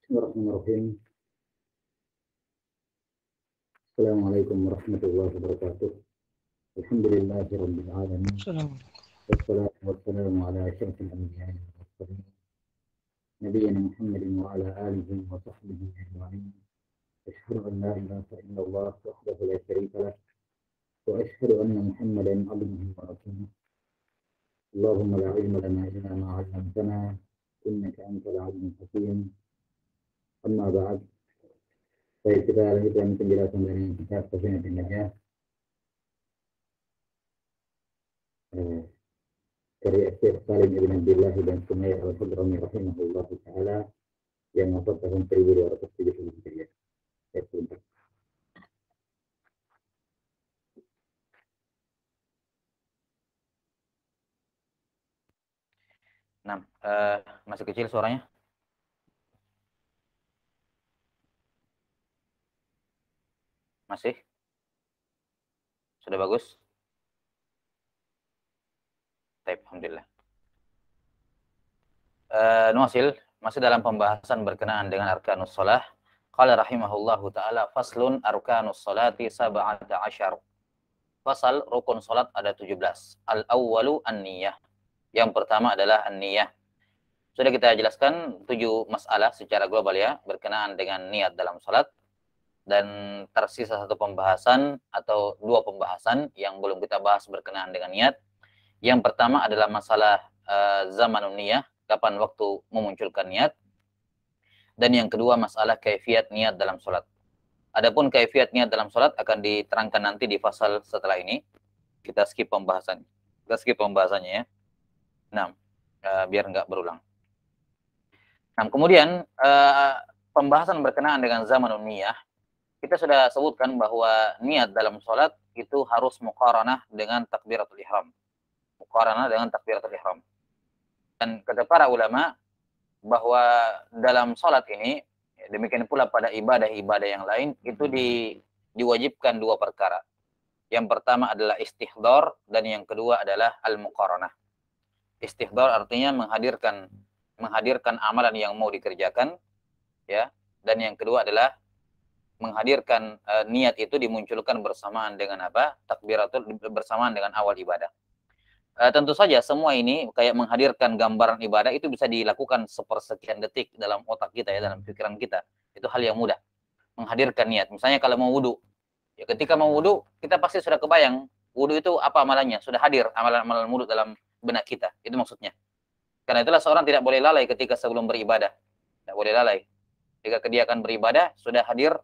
Bismillahirrahmanirrahim. Assalamualaikum warahmatullahi wabarakatuh. Alhamdulillahirabbil alamin. Wassalatu wassalamu ala asyrafil anbiya'i wal mursalin. Nabiyyina Muhammadin wa ala alihi wa sahbihi ajma'in. Asyhadu an la ilaha illallah wahdahu la syarika lah wa asyhadu anna Muhammadan abduhu wa rasuluh. Allahumma la ilma lana illa ma 'allamtana innaka antal alimul hakim. Amma ba'd. Baik, kita lanjutkan penjelasan dari kitab Safinatul Najah karya Syekh Salim Ibn Abdullah dan Sumair Al-Hadrami rahimahullah ta'ala yang wafat tahun 1270 Hijriah. Nah, masih kecil suaranya? Masih? Sudah bagus? Baik, alhamdulillah. Nuasil, masih dalam pembahasan berkenaan dengan arkanus shalah. Qala rahimahullahu ta'ala faslun arkanus sholati sab'ata asyar. Fasal rukun salat ada 17. Al-awwalu an-niyah. Yang pertama adalah an-niyah. Sudah kita jelaskan 7 masalah secara global ya, berkenaan dengan niat dalam salat. Dan tersisa satu pembahasan atau 2 pembahasan yang belum kita bahas berkenaan dengan niat. Yang pertama adalah masalah zamanun niyah, kapan waktu memunculkan niat. Dan yang kedua masalah kaifiat niat dalam salat. Adapun kaifiat niat dalam salat akan diterangkan nanti di fasal setelah ini. Kita skip pembahasannya. Ya. Nah, biar enggak berulang. Nah, kemudian pembahasan berkenaan dengan zamanun niyah, kita sudah sebutkan bahwa niat dalam salat itu harus muqaranah dengan takbiratul ihram. Dan kata para ulama bahwa dalam salat ini, demikian pula pada ibadah-ibadah yang lain, itu diwajibkan 2 perkara. Yang pertama adalah istihdar dan yang kedua adalah al-muqaranah. Istihdar artinya menghadirkan amalan yang mau dikerjakan, ya. Dan yang kedua adalah menghadirkan niat itu dimunculkan bersamaan dengan apa? Takbiratul, bersamaan dengan awal ibadah. Tentu saja semua ini kayak menghadirkan gambaran ibadah itu bisa dilakukan sepersekian detik dalam otak kita ya, dalam pikiran kita. Itu hal yang mudah. Menghadirkan niat. Misalnya kalau mau wudu, ya ketika mau wudu kita pasti sudah kebayang wudu itu apa amalannya, sudah hadir amalan-amalan wudu dalam benak kita. Itu maksudnya. Karena itulah seorang tidak boleh lalai ketika sebelum beribadah. Tidak boleh lalai. Jika dia akan beribadah sudah hadir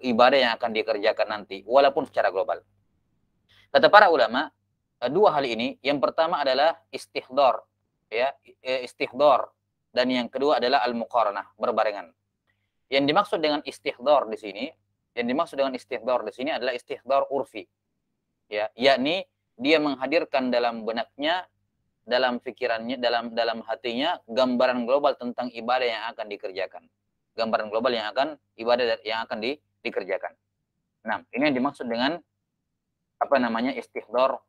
ibadah yang akan dikerjakan nanti, walaupun secara global. Kata para ulama, 2 hal ini, yang pertama adalah istihdar, ya, istihdar, dan yang kedua adalah al-muqaranah, berbarengan. Yang dimaksud dengan istihdar di sini, adalah istihdar urfi, ya, yakni dia menghadirkan dalam benaknya, dalam pikirannya, dalam hatinya gambaran global tentang ibadah yang akan dikerjakan. Gambaran global ibadah yang akan dikerjakan. Nah, ini yang dimaksud dengan istihdar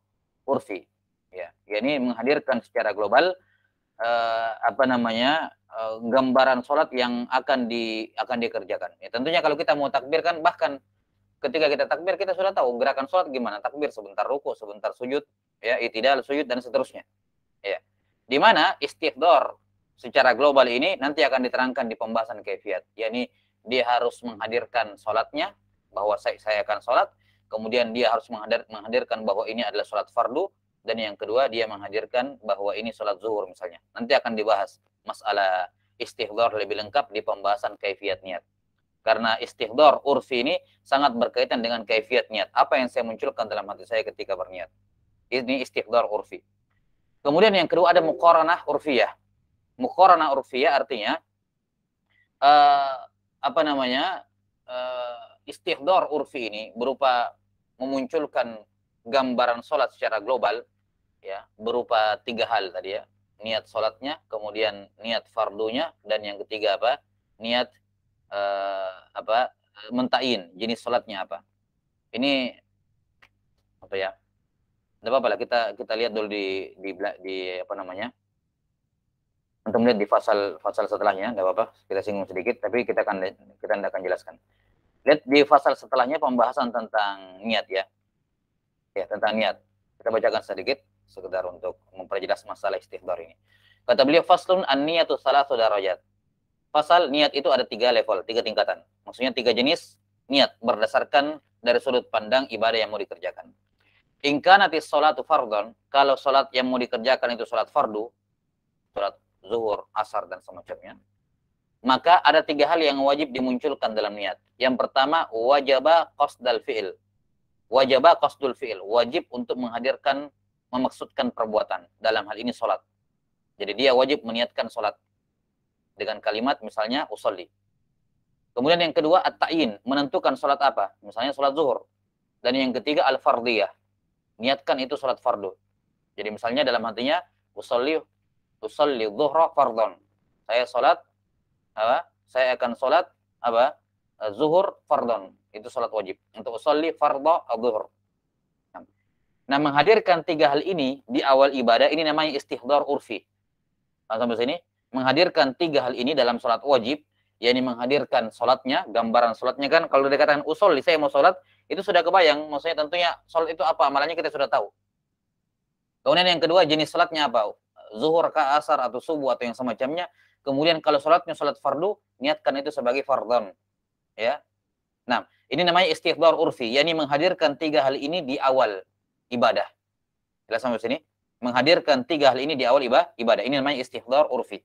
urfi, ya, yakni menghadirkan secara global gambaran sholat yang akan dikerjakan. Ya, tentunya kalau kita mau takbir kan, bahkan ketika kita takbir kita sudah tahu gerakan sholat gimana, takbir sebentar ruku, sebentar sujud, ya, i'tidal, sujud dan seterusnya. Ya, di mana istihdar secara global ini nanti akan diterangkan di pembahasan kaifiat, yakni dia harus menghadirkan sholatnya, bahwa saya akan sholat, kemudian dia harus menghadirkan bahwa ini adalah sholat fardu, dan yang kedua dia menghadirkan bahwa ini sholat zuhur misalnya. Nanti akan dibahas masalah istihdar lebih lengkap di pembahasan kaifiat niat. Karena istihdar urfi ini sangat berkaitan dengan kaifiat niat. Apa yang saya munculkan dalam hati saya ketika berniat. Ini istihdar urfi. Kemudian yang kedua ada muqaranah urfiyah. Muqaranah urfiyah artinya istihdar urfi ini berupa memunculkan gambaran sholat secara global, ya, berupa 3 hal tadi ya. Niat sholatnya, kemudian niat fardunya, dan yang ketiga niat mentain jenis sholatnya apa. Ini tidak apa-apa lah, kita lihat dulu di Untuk melihat di pasal setelahnya, tidak apa-apa, kita singgung sedikit, tapi kita tidak akan jelaskan. Lihat di pasal setelahnya pembahasan tentang niat ya. Ya, tentang niat. Kita bacakan sedikit sekedar untuk memperjelas masalah istihdar ini. Kata beliau, faslun an-niyatu salatsu darajat. Pasal niat itu ada 3 level, 3 tingkatan. Maksudnya 3 jenis niat berdasarkan dari sudut pandang ibadah yang mau dikerjakan. In kanatis sholatu fardhon, kalau salat yang mau dikerjakan itu salat fardu, salat zuhur, asar dan semacamnya, maka ada 3 hal yang wajib dimunculkan dalam niat. Yang pertama, wajaba qasdul fi'il. Wajaba qasdul fi'il, wajib untuk menghadirkan, memaksudkan perbuatan. Dalam hal ini salat. Jadi dia wajib meniatkan salat dengan kalimat misalnya usolli. Kemudian yang kedua at-ta'yin, menentukan salat apa? Misalnya salat zuhur. Dan yang ketiga al-fardiyah. Niatkan itu salat fardu. Jadi misalnya dalam hatinya usolli dhuhra fardhon. Saya salat apa? Saya akan salat apa? Zuhur fardhon. Itu salat wajib. Untuk usolli fardhu adzuhur. Nah, menghadirkan 3 hal ini di awal ibadah ini namanya istihdar urfi. Sampai sini, menghadirkan 3 hal ini dalam salat wajib, yakni menghadirkan salatnya, gambaran salatnya kan kalau dikatakan usolli, saya mau salat, itu sudah kebayang, maksudnya tentunya salat itu apa, amalannya kita sudah tahu. Kemudian yang kedua, jenis salatnya apa? Zuhur, asar, atau subuh, atau yang semacamnya. Kemudian kalau salatnya salat fardu, niatkan itu sebagai fardhon. Ya. Nah, ini namanya istihdar urfi, yakni menghadirkan 3 hal ini di awal ibadah. Jelas sampai sini? Menghadirkan 3 hal ini di awal ibadah. Ini namanya istihdar urfi.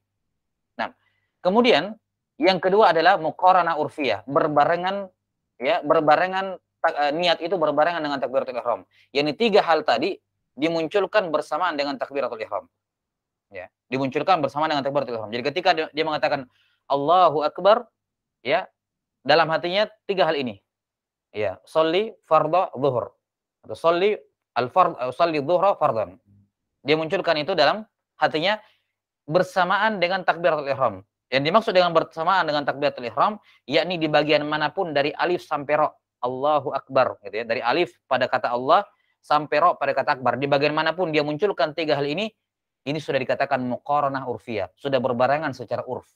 Nah, kemudian yang kedua adalah muqaranah urfiyah, berbarengan ya, niat itu berbarengan dengan takbiratul ihram. Yakni 3 hal tadi dimunculkan bersamaan dengan takbiratul ihram. Ya, dimunculkan bersama dengan takbiratul ihram. Jadi ketika dia mengatakan Allahu akbar, ya, dalam hatinya 3 hal ini. Ya, sholli fardhu zuhur atau sholli dhuhra fardhan. Dia munculkan itu dalam hatinya bersamaan dengan takbiratul ihram. Yang dimaksud dengan bersamaan dengan takbiratul ihram, yakni di bagian manapun dari alif sampai ra, Allahu akbar, gitu ya. Dari alif pada kata Allah sampai ra pada kata akbar, di bagian manapun dia munculkan 3 hal ini sudah dikatakan muqaranah urfiyah, sudah berbarengan secara urf.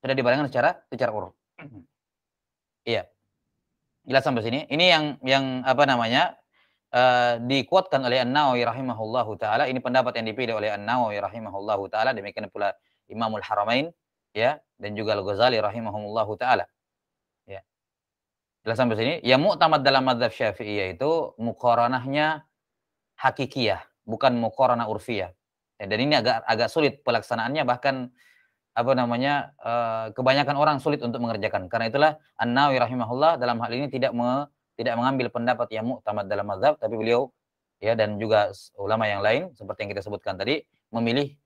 Sudah dibarengan secara urf. Iya. Jelas sampai sini. Ini yang apa namanya? Dikuatkan oleh An-Nawawi rahimahullahu taala. Ini pendapat yang dipilih oleh An-Nawawi rahimahullahu taala, demikian pula Imamul Haramain ya, dan juga Al-Ghazali rahimahumullahu taala. Ya. Jelas sampai sini. Yang mu'tamad dalam mazhab Syafi'iyah itu muqaranahnya hakikiyah, bukan muqaranah urfiyah. Ya, dan ini agak sulit pelaksanaannya, bahkan apa namanya, kebanyakan orang sulit untuk mengerjakan. Karena itulah An-Nawawi rahimahullah dalam hal ini tidak mengambil pendapat yang mu'tamad dalam mazhab, tapi beliau ya dan juga ulama yang lain seperti yang kita sebutkan tadi memilih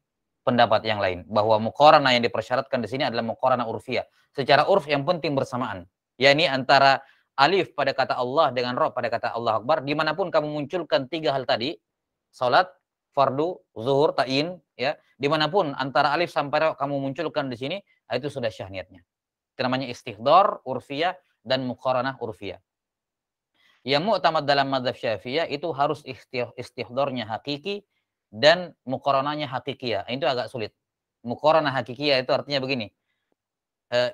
pendapat yang lain, bahwa muqaranah yang dipersyaratkan di sini adalah muqaranah urfiyah. Secara urf yang penting bersamaan, yakni antara alif pada kata Allah dengan ra pada kata Allah Akbar, dimanapun kamu munculkan 3 hal tadi, salat, fardu, zuhur, ta'in, ya, dimanapun antara alif sampai ra kamu munculkan di sini, itu sudah syah niatnya. Itu namanya istihdar urfiyah dan muqaranah urfiyah. Yang mu'tamad dalam mazhab Syafi'iyah itu harus istihdarnya hakiki dan muqaranahnya hakikiyah. Itu agak sulit. Muqaranah hakikiyah itu artinya begini.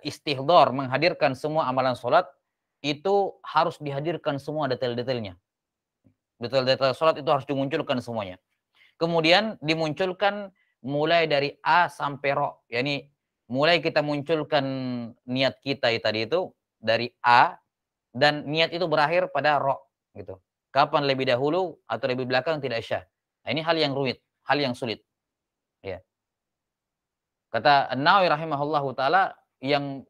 Istihdar menghadirkan semua amalan salat itu harus dihadirkan semua detail-detailnya. Detail-detail salat itu harus dimunculkan semuanya. Kemudian dimunculkan mulai dari A sampai Ra. Yani mulai kita munculkan niat kita tadi itu dari A, dan niat itu berakhir pada ra gitu. Kapan lebih dahulu atau lebih belakang tidak syah. Nah, ini hal yang rumit, hal yang sulit. Ya. Kata An-Nawawi rahimahullahu taala yang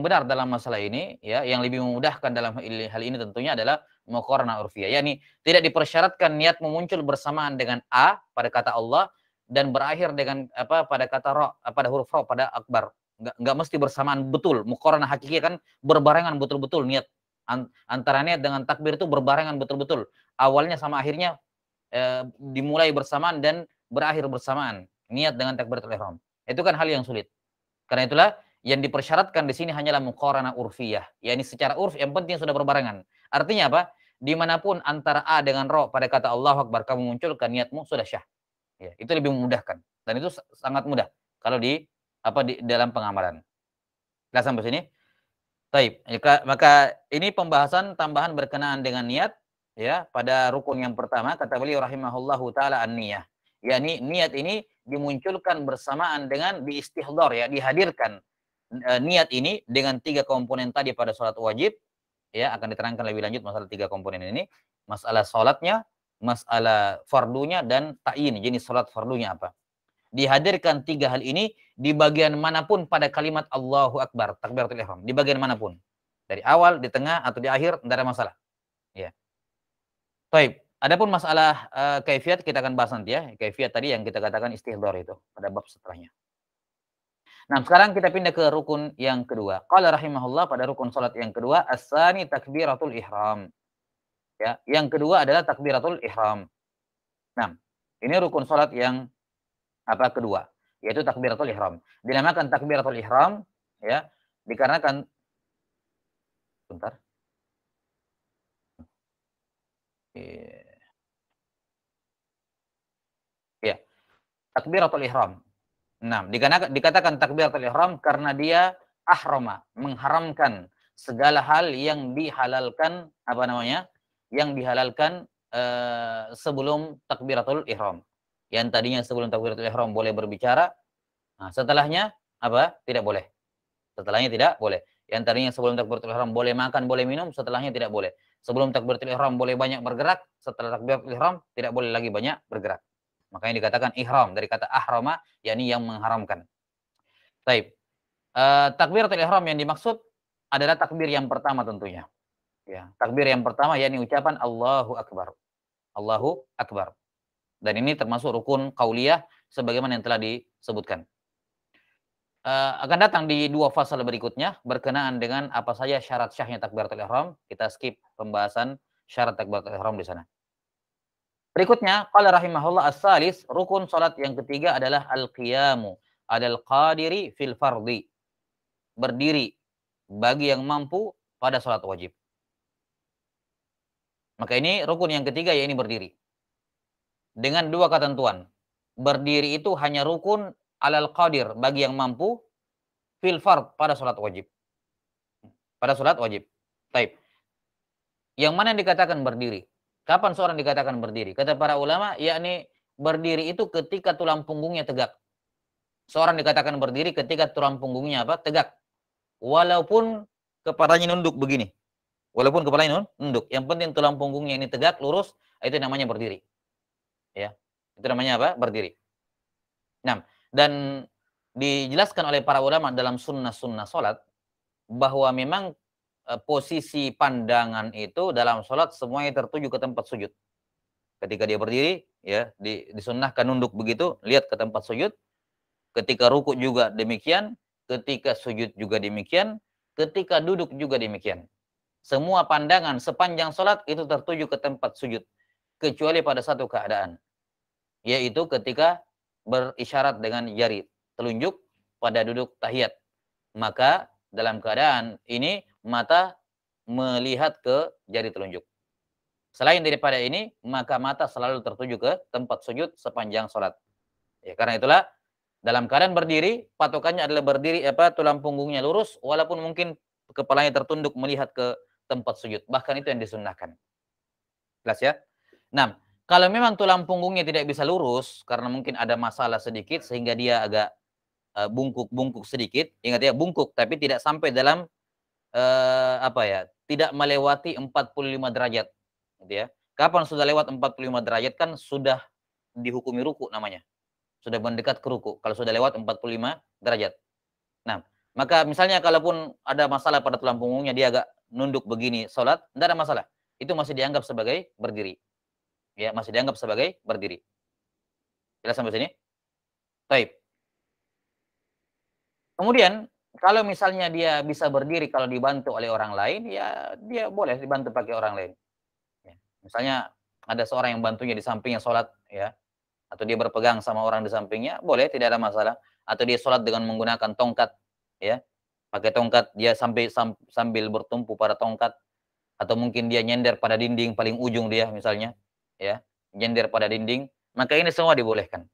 benar dalam masalah ini ya, yang lebih memudahkan dalam hal ini tentunya adalah muqaranah urfiyah. Yani tidak dipersyaratkan niat muncul bersamaan dengan A pada kata Allah dan berakhir dengan pada kata ra, pada huruf ra pada akbar. Enggak mesti bersamaan betul. Muqaranah hakiki kan berbarengan betul-betul niat. Antara niat dengan takbir itu berbarengan betul-betul. Awalnya sama akhirnya dimulai bersamaan dan berakhir bersamaan. Niat dengan takbiratul ihram. Itu kan hal yang sulit. Karena itulah yang dipersyaratkan di sini hanyalah muqaranah urfiyah. yakni secara urf yang penting sudah berbarengan. Artinya apa? Dimanapun antara A dengan Ra pada kata Allahu Akbar kamu munculkan niatmu sudah syah. Ya, itu lebih memudahkan dan itu sangat mudah kalau di dalam pengamalan. Kita sampai sini. Baik, maka ini pembahasan tambahan berkenaan dengan niat ya pada rukun yang pertama kata beliau rahimahullahu taala an-niyah. Yakni niat ini dimunculkan bersamaan dengan diistihdar ya, dihadirkan niat ini dengan 3 komponen tadi pada salat wajib ya, akan diterangkan lebih lanjut masalah 3 komponen ini, masalah salatnya, masalah fardunya dan ta'yin jenis salat fardunya apa. Dihadirkan 3 hal ini di bagian manapun pada kalimat Allahu Akbar, takbiratul ihram, di bagian manapun. Dari awal, di tengah, atau di akhir, tidak ada masalah. Ya. Baik, adapun masalah kaifiat kita akan bahas nanti ya. Kaifiat tadi yang kita katakan istihdar itu pada bab setelahnya. Nah, sekarang kita pindah ke rukun yang kedua. Qala rahimahullah pada rukun salat yang kedua, as-sani takbiratul ihram. Ya, yang kedua adalah takbiratul ihram. Nah, ini rukun salat yang kedua, yaitu takbiratul ihram. Dinamakan takbiratul ihram ya, dikarenakan bentar. Ya, takbiratul ihram. Nah, dikatakan takbiratul ihram karena dia ahrama, mengharamkan segala hal yang dihalalkan Yang dihalalkan sebelum takbiratul ihram. Yang tadinya sebelum takbiratul ihram boleh berbicara, nah, setelahnya tidak boleh. Setelahnya tidak boleh. Yang tadinya sebelum takbiratul ihram boleh makan, boleh minum, setelahnya tidak boleh. Sebelum takbiratul ihram boleh banyak bergerak, setelah takbiratul ihram tidak boleh lagi banyak bergerak. Makanya dikatakan ihram dari kata ahrama, yakni yang mengharamkan. Baik. Takbiratul ihram yang dimaksud adalah takbir yang pertama tentunya. Ya, takbir yang pertama yakni ucapan Allahu Akbar. Allahu Akbar. Dan ini termasuk rukun qauliyah sebagaimana yang telah disebutkan. Akan datang di 2 fasal berikutnya berkenaan dengan apa saja syarat syahnya takbiratul ihram. Kita skip pembahasan syarat takbiratul ihram di sana. Berikutnya, qala rahimahullah as-salis, rukun salat yang ketiga adalah al-qiyamu adal qadiri fil fardhi. Berdiri bagi yang mampu pada salat wajib. Maka ini rukun yang ketiga, yaitu berdiri. Dengan 2 ketentuan. Berdiri itu hanya rukun alal qadir bagi yang mampu fil fard pada salat wajib. Pada salat wajib. Baik. Yang mana yang dikatakan berdiri? Kapan seorang dikatakan berdiri? Kata para ulama, yakni berdiri itu ketika tulang punggungnya tegak. Seorang dikatakan berdiri ketika tulang punggungnya tegak. Walaupun kepalanya nunduk begini. Walaupun kepalanya nunduk. Yang penting tulang punggungnya ini tegak, lurus, itu namanya berdiri. Ya. Itu namanya berdiri. Nah, dan dijelaskan oleh para ulama dalam sunnah-sunnah salat bahwa memang posisi pandangan itu dalam sholat semuanya tertuju ke tempat sujud. Ketika dia berdiri, ya disunnahkan nunduk begitu, lihat ke tempat sujud. Ketika ruku juga demikian, ketika sujud juga demikian, ketika duduk juga demikian. Semua pandangan sepanjang sholat itu tertuju ke tempat sujud, kecuali pada satu keadaan, yaitu ketika berisyarat dengan jari telunjuk pada duduk tahiyat. Maka dalam keadaan ini mata melihat ke jari telunjuk. Selain daripada ini, maka mata selalu tertuju ke tempat sujud sepanjang sholat. Ya, karena itulah dalam keadaan berdiri, patokannya adalah berdiri tulang punggungnya lurus, walaupun mungkin kepalanya tertunduk melihat ke tempat sujud. Bahkan itu yang disunnahkan. Jelas ya? Nah, kalau memang tulang punggungnya tidak bisa lurus karena mungkin ada masalah sedikit sehingga dia agak bungkuk-bungkuk sedikit, ingat ya, bungkuk tapi tidak sampai dalam tidak melewati 45 derajat, gitu ya. Kapan sudah lewat 45 derajat kan sudah dihukumi ruku namanya. Sudah mendekat ke ruku kalau sudah lewat 45 derajat. Nah, maka misalnya kalaupun ada masalah pada tulang punggungnya, dia agak nunduk begini salat, tidak ada masalah. Itu masih dianggap sebagai berdiri. Ya, masih dianggap sebagai berdiri. Jelas sampai sini? Baik. Kemudian kalau misalnya dia bisa berdiri kalau dibantu oleh orang lain, ya dia boleh dibantu pakai orang lain. Ya. Misalnya ada seorang yang bantunya di sampingnya sholat, ya, atau dia berpegang sama orang di sampingnya, boleh, tidak ada masalah. Atau dia sholat dengan menggunakan tongkat, ya, pakai tongkat, dia sambil bertumpu pada tongkat, atau mungkin dia nyender pada dinding paling ujung dia misalnya, ya, nyender pada dinding, maka ini semua dibolehkan.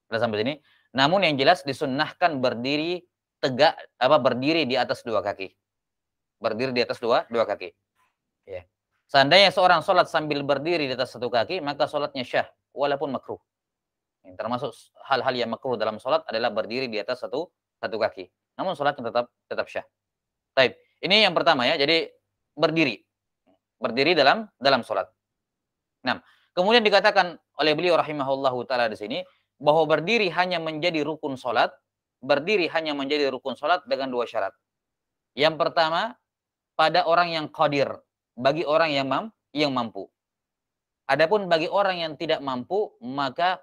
Sudah sampai sini. Namun yang jelas disunnahkan berdiri tegak, berdiri di atas dua kaki. Berdiri di atas dua kaki. Ya. Seandainya seorang sholat sambil berdiri di atas satu kaki, maka sholatnya syah, walaupun makruh. Yang termasuk hal-hal yang makruh dalam sholat adalah berdiri di atas satu kaki. Namun sholatnya tetap syah. Baik, ini yang pertama ya. Jadi berdiri dalam sholat. Nah, kemudian dikatakan oleh beliau rahimahullahu taala di sini bahwa berdiri hanya menjadi rukun sholat, dengan dua syarat. Yang pertama, pada orang yang qadir, bagi orang yang mampu. Adapun bagi orang yang tidak mampu, maka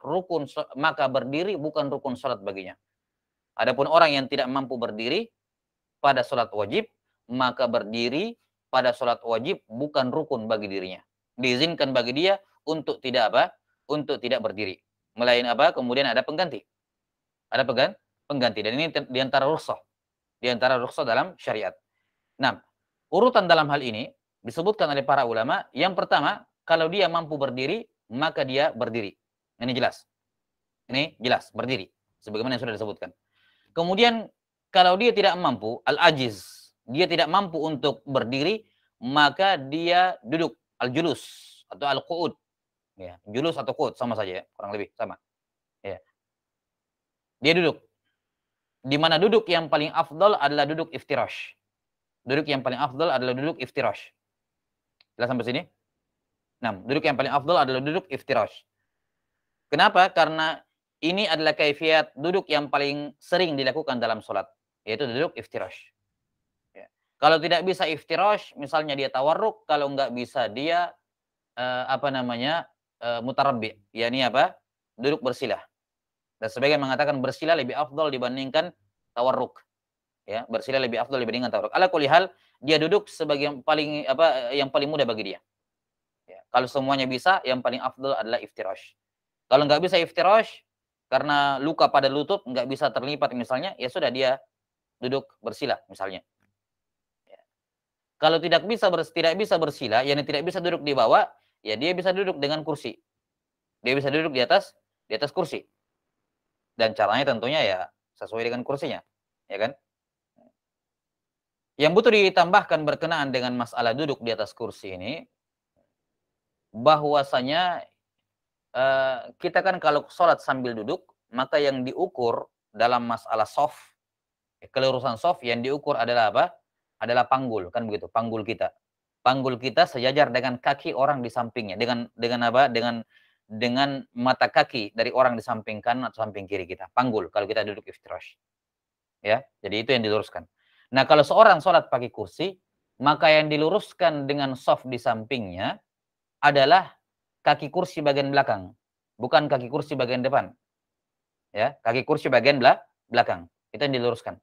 berdiri bukan rukun sholat baginya. Adapun orang yang tidak mampu berdiri pada sholat wajib, maka berdiri pada sholat wajib bukan rukun bagi dirinya. Diizinkan bagi dia untuk tidak berdiri. Kemudian ada pengganti. Ada pengganti. Dan ini diantara rukhsah dalam syariat. Nah, urutan dalam hal ini disebutkan oleh para ulama. Yang pertama, kalau dia mampu berdiri, maka dia berdiri. Ini jelas. Berdiri. Sebagaimana yang sudah disebutkan. Kemudian, kalau dia tidak mampu, al-ajiz, dia tidak mampu untuk berdiri, maka dia duduk, al-julus atau al-qu'ud. Ya, julus atau qu'ud sama saja ya, kurang lebih sama. Ya. Dia duduk. Di mana duduk yang paling afdal adalah duduk iftirash. Duduk yang paling afdal adalah duduk iftirash. Jelas sampai sini? Nah, duduk yang paling afdal adalah duduk iftirash. Kenapa? Karena ini adalah kaifiat duduk yang paling sering dilakukan dalam sholat, yaitu duduk iftirash. Ya. Kalau tidak bisa iftirash, misalnya dia tawarruk, kalau nggak bisa dia mutarabbi, yakni duduk bersilah. Dan sebagian mengatakan bersilah lebih afdal dibandingkan tawarruk. Ya, bersilah lebih afdal dibandingkan tawarruk. Ala kulli hal, dia duduk sebagai yang paling mudah bagi dia. Ya. Kalau semuanya bisa, yang paling afdal adalah iftirash. Kalau nggak bisa iftirash, karena luka pada lutut, nggak bisa terlipat misalnya, ya sudah dia duduk bersilah misalnya. Ya. Kalau tidak bisa bersilah, yakni tidak bisa duduk di bawah, ya dia bisa duduk dengan kursi. Dia bisa duduk di atas kursi. Dan caranya tentunya ya sesuai dengan kursinya, ya kan? Yang butuh ditambahkan berkenaan dengan masalah duduk di atas kursi ini, bahwasanya kita kan kalau sholat sambil duduk, maka yang diukur dalam masalah soft, kelurusan soft yang diukur adalah apa? Adalah panggul, kan begitu, panggul kita. Panggul kita sejajar dengan kaki orang di sampingnya, dengan mata kaki dari orang di samping kanan atau samping kiri kita. Panggul kalau kita duduk iftirash. Ya, jadi itu yang diluruskan. Nah, kalau seorang sholat pakai kursi, maka yang diluruskan dengan soft di sampingnya adalah kaki kursi bagian belakang, bukan kaki kursi bagian depan. Ya, kaki kursi bagian belakang. Itu yang diluruskan.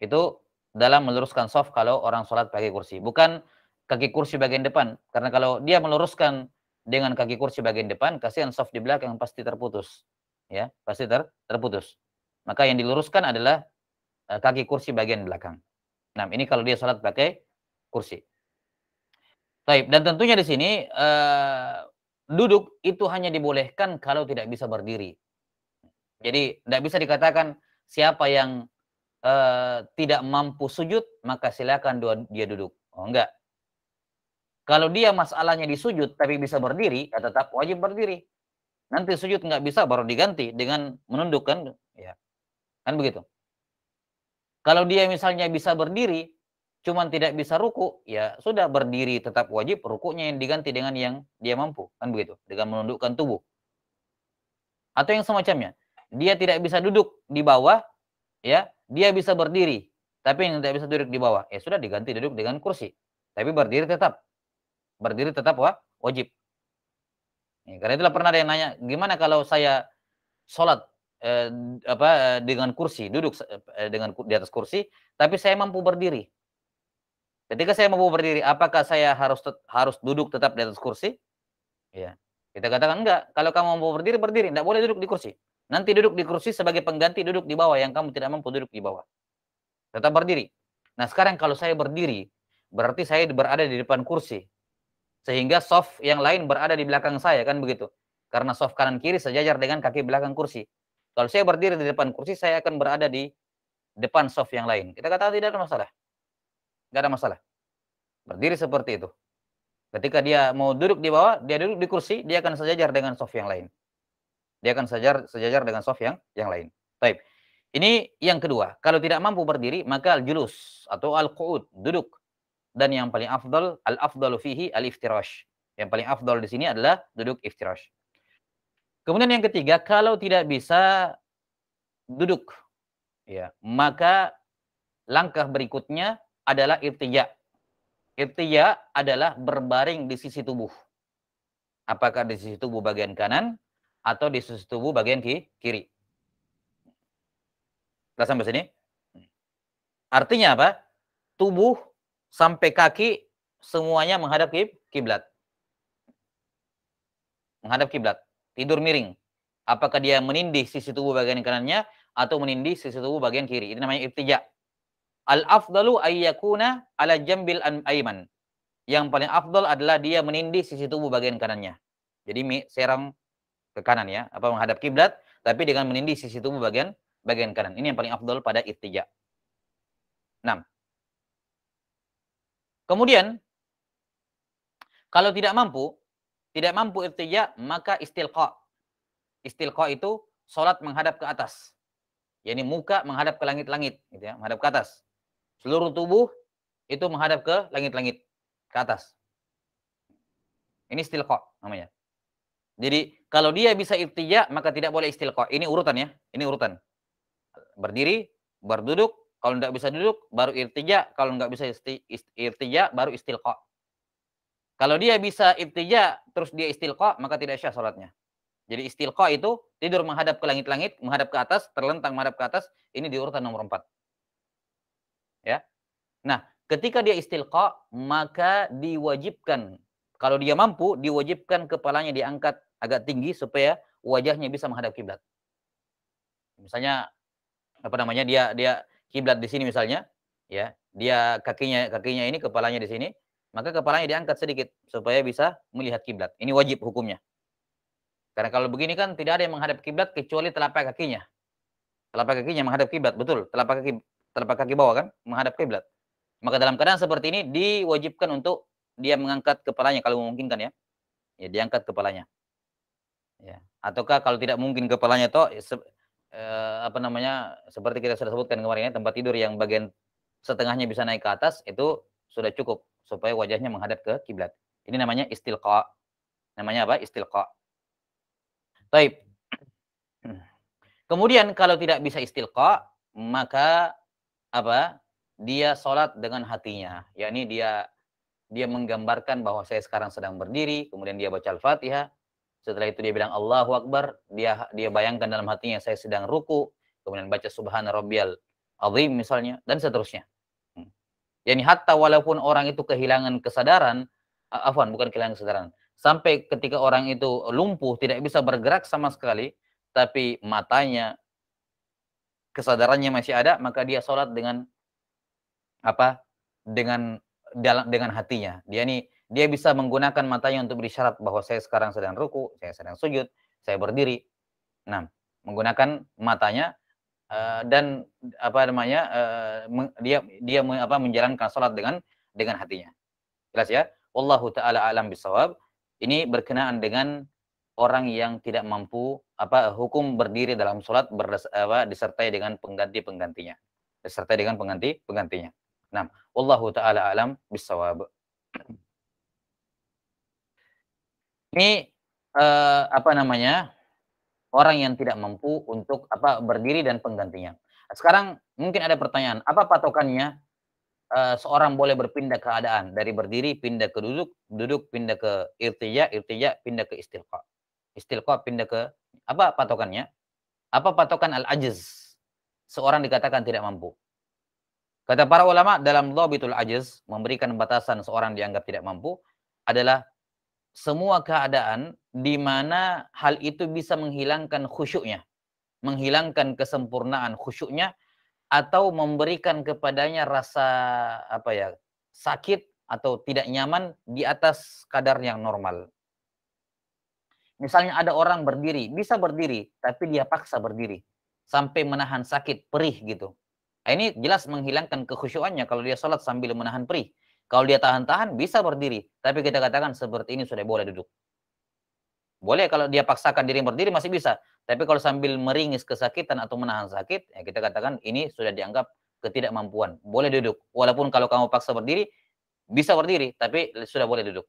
Itu dalam meluruskan soft kalau orang sholat pakai kursi, bukan kaki kursi bagian depan. Karena kalau dia meluruskan dengan kaki kursi bagian depan, kasihan soft di belakang pasti terputus. Ya, pasti terputus. Maka yang diluruskan adalah kaki kursi bagian belakang. Nah, ini kalau dia sholat pakai kursi. Baik, dan tentunya di sini duduk itu hanya dibolehkan kalau tidak bisa berdiri. Jadi tidak bisa dikatakan siapa yang tidak mampu sujud, maka silakan dia duduk. Oh, enggak. Kalau dia masalahnya di sujud tapi bisa berdiri, ya tetap wajib berdiri. Nanti sujud nggak bisa baru diganti dengan menundukkan, ya. Kan begitu. Kalau dia misalnya bisa berdiri, cuman tidak bisa ruku, ya sudah berdiri tetap wajib, rukunya yang diganti dengan yang dia mampu, kan begitu, dengan menundukkan tubuh. Atau yang semacamnya, dia tidak bisa duduk di bawah, ya, dia bisa berdiri, tapi yang tidak bisa duduk di bawah, ya sudah diganti duduk dengan kursi, tapi berdiri tetap wajib. Ya, karena itulah pernah ada yang nanya, gimana kalau saya sholat dengan kursi, duduk di atas kursi, tapi saya mampu berdiri. Ketika saya mampu berdiri, apakah saya harus duduk tetap di atas kursi? Ya, kita katakan enggak. Kalau kamu mampu berdiri, berdiri, enggak boleh duduk di kursi. Nanti duduk di kursi sebagai pengganti duduk di bawah yang kamu tidak mampu duduk di bawah. Tetap berdiri. Nah, sekarang kalau saya berdiri, berarti saya berada di depan kursi. Sehingga soft yang lain berada di belakang saya, kan begitu. Karena soft kanan kiri sejajar dengan kaki belakang kursi. Kalau saya berdiri di depan kursi, saya akan berada di depan soft yang lain. Kita katakan tidak ada masalah. Tidak ada masalah. Berdiri seperti itu. Ketika dia mau duduk di bawah, dia duduk di kursi, dia akan sejajar dengan soft yang lain. Dia akan sejajar dengan soft yang lain. Baik. Ini yang kedua. Kalau tidak mampu berdiri, maka al-julus atau al-qu'ud, duduk. Dan yang paling afdal, al-afdalu fihi al-iftirash. Yang paling afdal di sini adalah duduk iftirash. Kemudian yang ketiga, kalau tidak bisa duduk, ya, maka langkah berikutnya adalah irtija. Irtija adalah berbaring di sisi tubuh. Apakah di sisi tubuh bagian kanan atau di sisi tubuh bagian kiri. Kita sampai sini? Artinya apa? Tubuh sampai kaki semuanya menghadap kiblat. Menghadap kiblat. Tidur miring. Apakah dia menindih sisi tubuh bagian kanannya atau menindih sisi tubuh bagian kiri. Ini namanya irtija. Al-afdalu ayyakuna ala jambil ayman. Yang paling afdal adalah dia menindih sisi tubuh bagian kanannya. Jadi serang ke kanan ya, apa menghadap kiblat, tapi dengan menindih sisi tubuh bagian kanan. Ini yang paling afdal pada irtija. 6. Kemudian kalau tidak mampu irtija, maka istilqa. Istilqa itu salat menghadap ke atas. yakni muka menghadap ke langit-langit, gitu ya, menghadap ke atas. Seluruh tubuh itu menghadap ke langit-langit, ke atas. Ini istilqa namanya. Jadi kalau dia bisa irtija, maka tidak boleh istilqa. Ini urutan ya, ini urutan. Berdiri, berduduk, kalau tidak bisa duduk, baru irtija, kalau nggak bisa irtija, baru istilqa. Kalau dia bisa irtija, terus dia istilqa, maka tidak syah salatnya. Jadi istilqa itu tidur menghadap ke langit-langit, menghadap ke atas, terlentang menghadap ke atas, ini di urutan nomor 4. Ya. Nah, ketika dia istilqa, maka diwajibkan, kalau dia mampu, diwajibkan kepalanya diangkat agak tinggi supaya wajahnya bisa menghadap kiblat. Misalnya apa namanya? Dia kiblat di sini misalnya, ya. Dia kakinya ini, kepalanya di sini, maka kepalanya diangkat sedikit supaya bisa melihat kiblat. Ini wajib hukumnya. Karena kalau begini kan tidak ada yang menghadap kiblat kecuali telapak kakinya. Telapak kakinya menghadap kiblat, betul. Telapak kaki bawah kan menghadap kiblat. Maka dalam keadaan seperti ini diwajibkan untuk dia mengangkat kepalanya kalau memungkinkan ya. Ya, diangkat kepalanya. Ya. Ataukah kalau tidak mungkin kepalanya toh apa namanya? Seperti kita sudah sebutkan kemarin ya, tempat tidur yang bagian setengahnya bisa naik ke atas itu sudah cukup supaya wajahnya menghadap ke kiblat. Ini namanya istilqa. Namanya apa? Istilqa. Baik. Kemudian kalau tidak bisa istilqa, maka apa? Dia sholat dengan hatinya. Yakni dia menggambarkan bahwa saya sekarang sedang berdiri, kemudian dia baca Al-Fatihah. Setelah itu dia bilang Allahu Akbar, dia bayangkan dalam hatinya saya sedang ruku, kemudian baca Subhana Rabbiyal Azim misalnya, dan seterusnya. Yani hatta walaupun orang itu kehilangan kesadaran, bukan kehilangan kesadaran, sampai ketika orang itu lumpuh, tidak bisa bergerak sama sekali, tapi matanya, kesadarannya masih ada, maka dia sholat dengan apa? Dengan hatinya. Dia bisa menggunakan matanya untuk berisyarat bahwa saya sekarang sedang ruku, saya sedang sujud, saya berdiri. Nah, menggunakan matanya dan apa namanya? Dia menjalankan salat dengan hatinya. Jelas ya? Wallahu taala alam bisawab. Ini berkenaan dengan orang yang tidak mampu hukum berdiri dalam salat disertai dengan pengganti-penggantinya. Disertai dengan penggantinya. Nah, wallahu taala alam bisawab. Ini apa namanya? Orang yang tidak mampu untuk berdiri dan penggantinya. Sekarang mungkin ada pertanyaan, apa patokannya seorang boleh berpindah keadaan dari berdiri pindah ke duduk pindah ke irtija pindah ke istilqa pindah ke apa patokannya? Apa patokan al-ajz? Seorang dikatakan tidak mampu. Kata para ulama dalam dhabitul ajz, memberikan batasan seorang dianggap tidak mampu adalah semua keadaan di mana hal itu bisa menghilangkan khusyuknya, menghilangkan kesempurnaan khusyuknya, atau memberikan kepadanya rasa sakit atau tidak nyaman di atas kadar yang normal. Misalnya ada orang berdiri, bisa berdiri, tapi dia paksa berdiri sampai menahan sakit, perih gitu. Nah, ini jelas menghilangkan kekhusyuannya kalau dia sholat sambil menahan perih. Kalau dia tahan-tahan bisa berdiri, tapi kita katakan seperti ini sudah boleh duduk. Boleh kalau dia paksakan diri berdiri masih bisa, tapi kalau sambil meringis kesakitan atau menahan sakit, ya kita katakan ini sudah dianggap ketidakmampuan. Boleh duduk, walaupun kalau kamu paksa berdiri bisa berdiri, tapi sudah boleh duduk.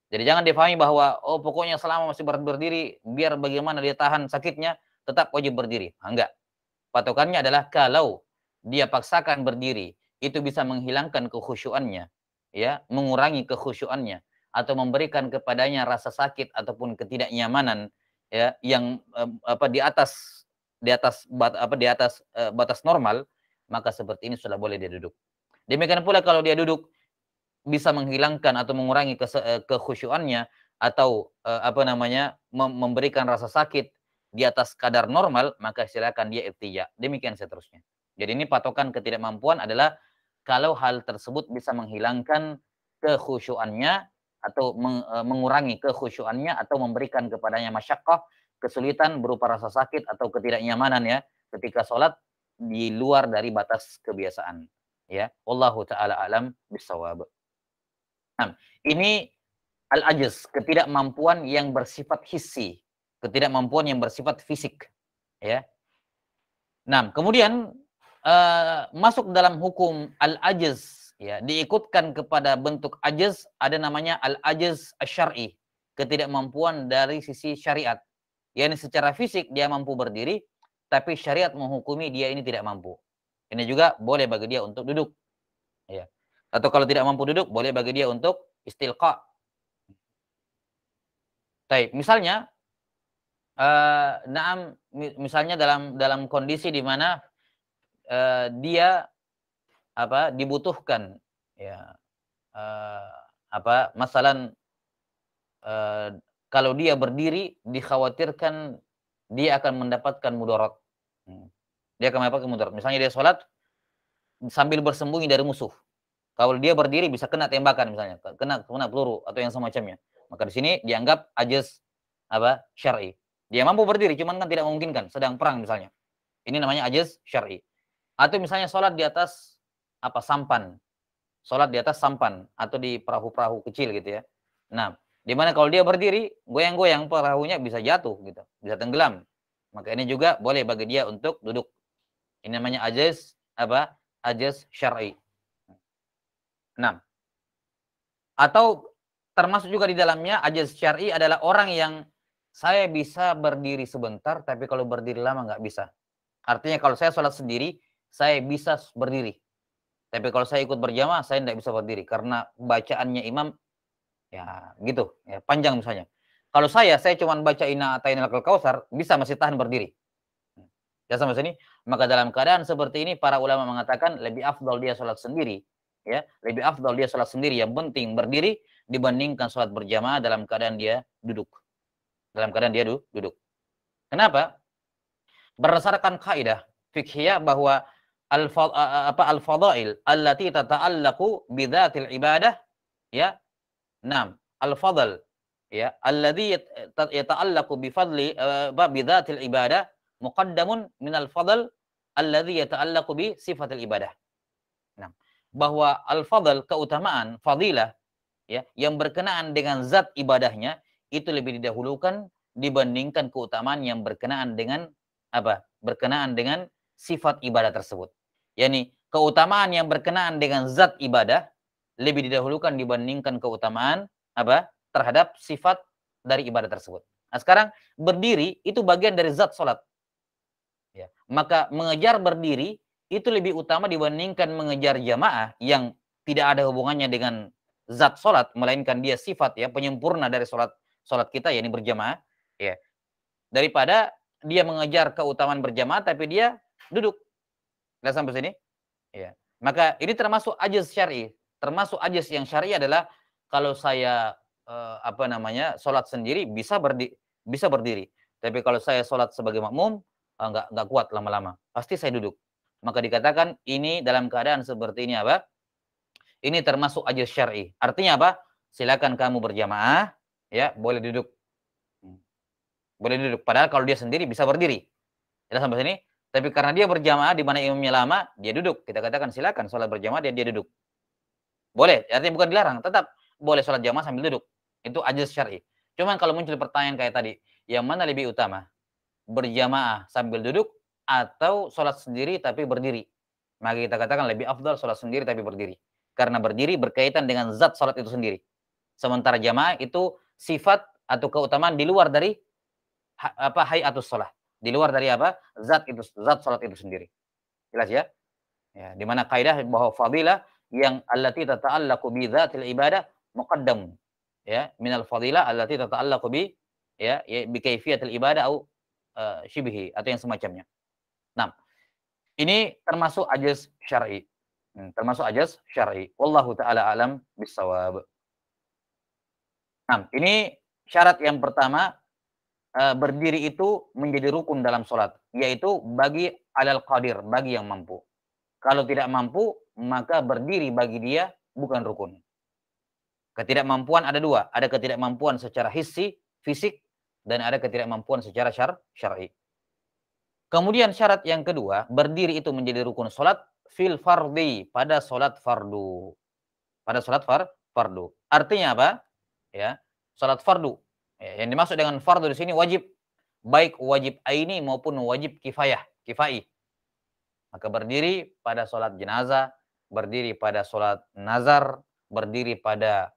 Jadi jangan difahami bahwa oh pokoknya selama masih berdiri biar bagaimana dia tahan sakitnya tetap wajib berdiri. Enggak. Patokannya adalah kalau dia paksakan berdiri itu bisa menghilangkan kekhusyuannya, ya, mengurangi kekhusyuannya atau memberikan kepadanya rasa sakit ataupun ketidaknyamanan, ya, yang di atas batas normal, maka seperti ini sudah boleh dia duduk. Demikian pula kalau dia duduk bisa menghilangkan atau mengurangi kekhusyuannya atau memberikan rasa sakit di atas kadar normal, maka silakan dia irtija. Demikian seterusnya. Jadi ini patokan ketidakmampuan adalah kalau hal tersebut bisa menghilangkan kekhusyuannya atau mengurangi kekhusyuannya atau memberikan kepadanya masyaqqah, kesulitan berupa rasa sakit atau ketidaknyamanan ya ketika sholat di luar dari batas kebiasaan. Ya, wallahu taala alam bisawab. Nah, ini al-ajz, ketidakmampuan yang bersifat hissi, ketidakmampuan yang bersifat fisik, ya. Nah, kemudian masuk dalam hukum al-ajz, ya, diikutkan kepada bentuk ajz ada namanya al-ajz asy-syar'i, ketidakmampuan dari sisi syariat. Yani secara fisik dia mampu berdiri, tapi syariat menghukumi dia ini tidak mampu. Ini juga boleh bagi dia untuk duduk, ya. Atau kalau tidak mampu duduk, boleh bagi dia untuk istilqa. Baik, misalnya misalnya dalam kondisi di mana dia dibutuhkan ya masalan kalau dia berdiri dikhawatirkan dia akan mendapatkan mudarat. Dia akan mendapatkan mudarat. Misalnya dia sholat sambil bersembunyi dari musuh. Kalau dia berdiri bisa kena tembakan misalnya, kena peluru atau yang semacamnya. Maka di sini dianggap ajaz syar'i. Dia mampu berdiri cuman kan tidak memungkinkan, sedang perang misalnya. Ini namanya ajaz syar'i. Atau misalnya sholat di atas sampan. Sholat di atas sampan atau di perahu-perahu kecil gitu ya. Nah, di mana kalau dia berdiri, goyang-goyang perahunya bisa jatuh gitu, bisa tenggelam. Maka ini juga boleh bagi dia untuk duduk. Ini namanya ajaz ajaz syar'i. Nah, atau termasuk juga di dalamnya ajaz syar'i adalah orang yang saya bisa berdiri sebentar, tapi kalau berdiri lama nggak bisa. Artinya kalau saya sholat sendiri, saya bisa berdiri. Tapi kalau saya ikut berjamaah, saya tidak bisa berdiri. Karena bacaannya imam, ya gitu, ya, panjang misalnya. Kalau saya cuma baca inna atainal kautsar, bisa masih tahan berdiri. Ya sampai sini, maka dalam keadaan seperti ini, para ulama mengatakan lebih afdal dia sholat sendiri. Ya, lebih afdal dia sholat sendiri, yang penting berdiri dibandingkan sholat berjamaah dalam keadaan dia duduk. Dalam keadaan dia duduk. Kenapa? Berdasarkan kaidah fikhiyah bahwa al-fadail allati tata'allaqu bidzatil ibadah, ya. Naam, al-fadl, ya, alladzi yata'allaqu bi fadli bidzatil ibadah muqaddamun min al-fadl alladzi yata'allaqu bi sifatil ibadah. Nah, bahwa al-fadl, keutamaan, fadilah, ya, yang berkenaan dengan zat ibadahnya itu lebih didahulukan dibandingkan keutamaan yang berkenaan dengan berkenaan dengan sifat ibadah tersebut. Yani keutamaan yang berkenaan dengan zat ibadah lebih didahulukan dibandingkan keutamaan terhadap sifat dari ibadah tersebut. Nah, sekarang berdiri itu bagian dari zat sholat. Ya, maka mengejar berdiri itu lebih utama dibandingkan mengejar jamaah yang tidak ada hubungannya dengan zat sholat, melainkan dia sifat, ya, penyempurna dari sholat kita, yakni berjamaah, ya, daripada dia mengejar keutamaan berjamaah tapi dia duduk. Lihat sampai sini, ya. Maka ini termasuk ajaz syar'i. Termasuk ajaz yang syar'i adalah kalau saya sholat sendiri bisa berdiri. Tapi kalau saya sholat sebagai makmum nggak kuat lama-lama, pasti saya duduk. Maka dikatakan ini dalam keadaan seperti ini Ini termasuk ajaz syar'i. Artinya apa? Silakan kamu berjamaah, ya, boleh duduk. Boleh duduk. Padahal kalau dia sendiri bisa berdiri. Jelas sampai sini? Tapi karena dia berjamaah di mana imamnya lama, dia duduk. Kita katakan silakan sholat berjamaah dia duduk. Boleh, artinya bukan dilarang, tetap boleh sholat jamaah sambil duduk. Itu ajaz syar'i. Cuman kalau muncul pertanyaan kayak tadi, yang mana lebih utama? Berjamaah sambil duduk atau sholat sendiri tapi berdiri? Maka kita katakan lebih afdal sholat sendiri tapi berdiri. Karena berdiri berkaitan dengan zat sholat itu sendiri. Sementara jamaah itu sifat atau keutamaan di luar dari hayatus sholat. Di luar dari apa? Zat sholat itu sendiri. Jelas ya? Ya, di mana kaidah bahwa fadilah yang allati tata'allaqu bi dzatil ibadah muqaddam, ya, minal fadilah allati tata'allaqu bi, ya, bi kaifiyatil ibadah atau syibhi atau yang semacamnya. Nah, ini termasuk ajaz syar'i. Termasuk ajaz syar'i. Wallahu taala alam bissawab. Nah, ini syarat yang pertama, berdiri itu menjadi rukun dalam sholat, yaitu bagi alal qadir, bagi yang mampu. Kalau tidak mampu, maka berdiri bagi dia bukan rukun. Ketidakmampuan ada dua. Ada ketidakmampuan secara hissi, fisik, dan ada ketidakmampuan secara syar'i. Kemudian syarat yang kedua, berdiri itu menjadi rukun sholat fil fardhi, pada sholat fardu. Pada sholat fardu. Artinya apa? Ya, sholat fardu. Ya, yang dimaksud dengan fardu di sini wajib. Baik wajib aini maupun wajib kifai. Maka berdiri pada sholat jenazah, berdiri pada sholat nazar, berdiri pada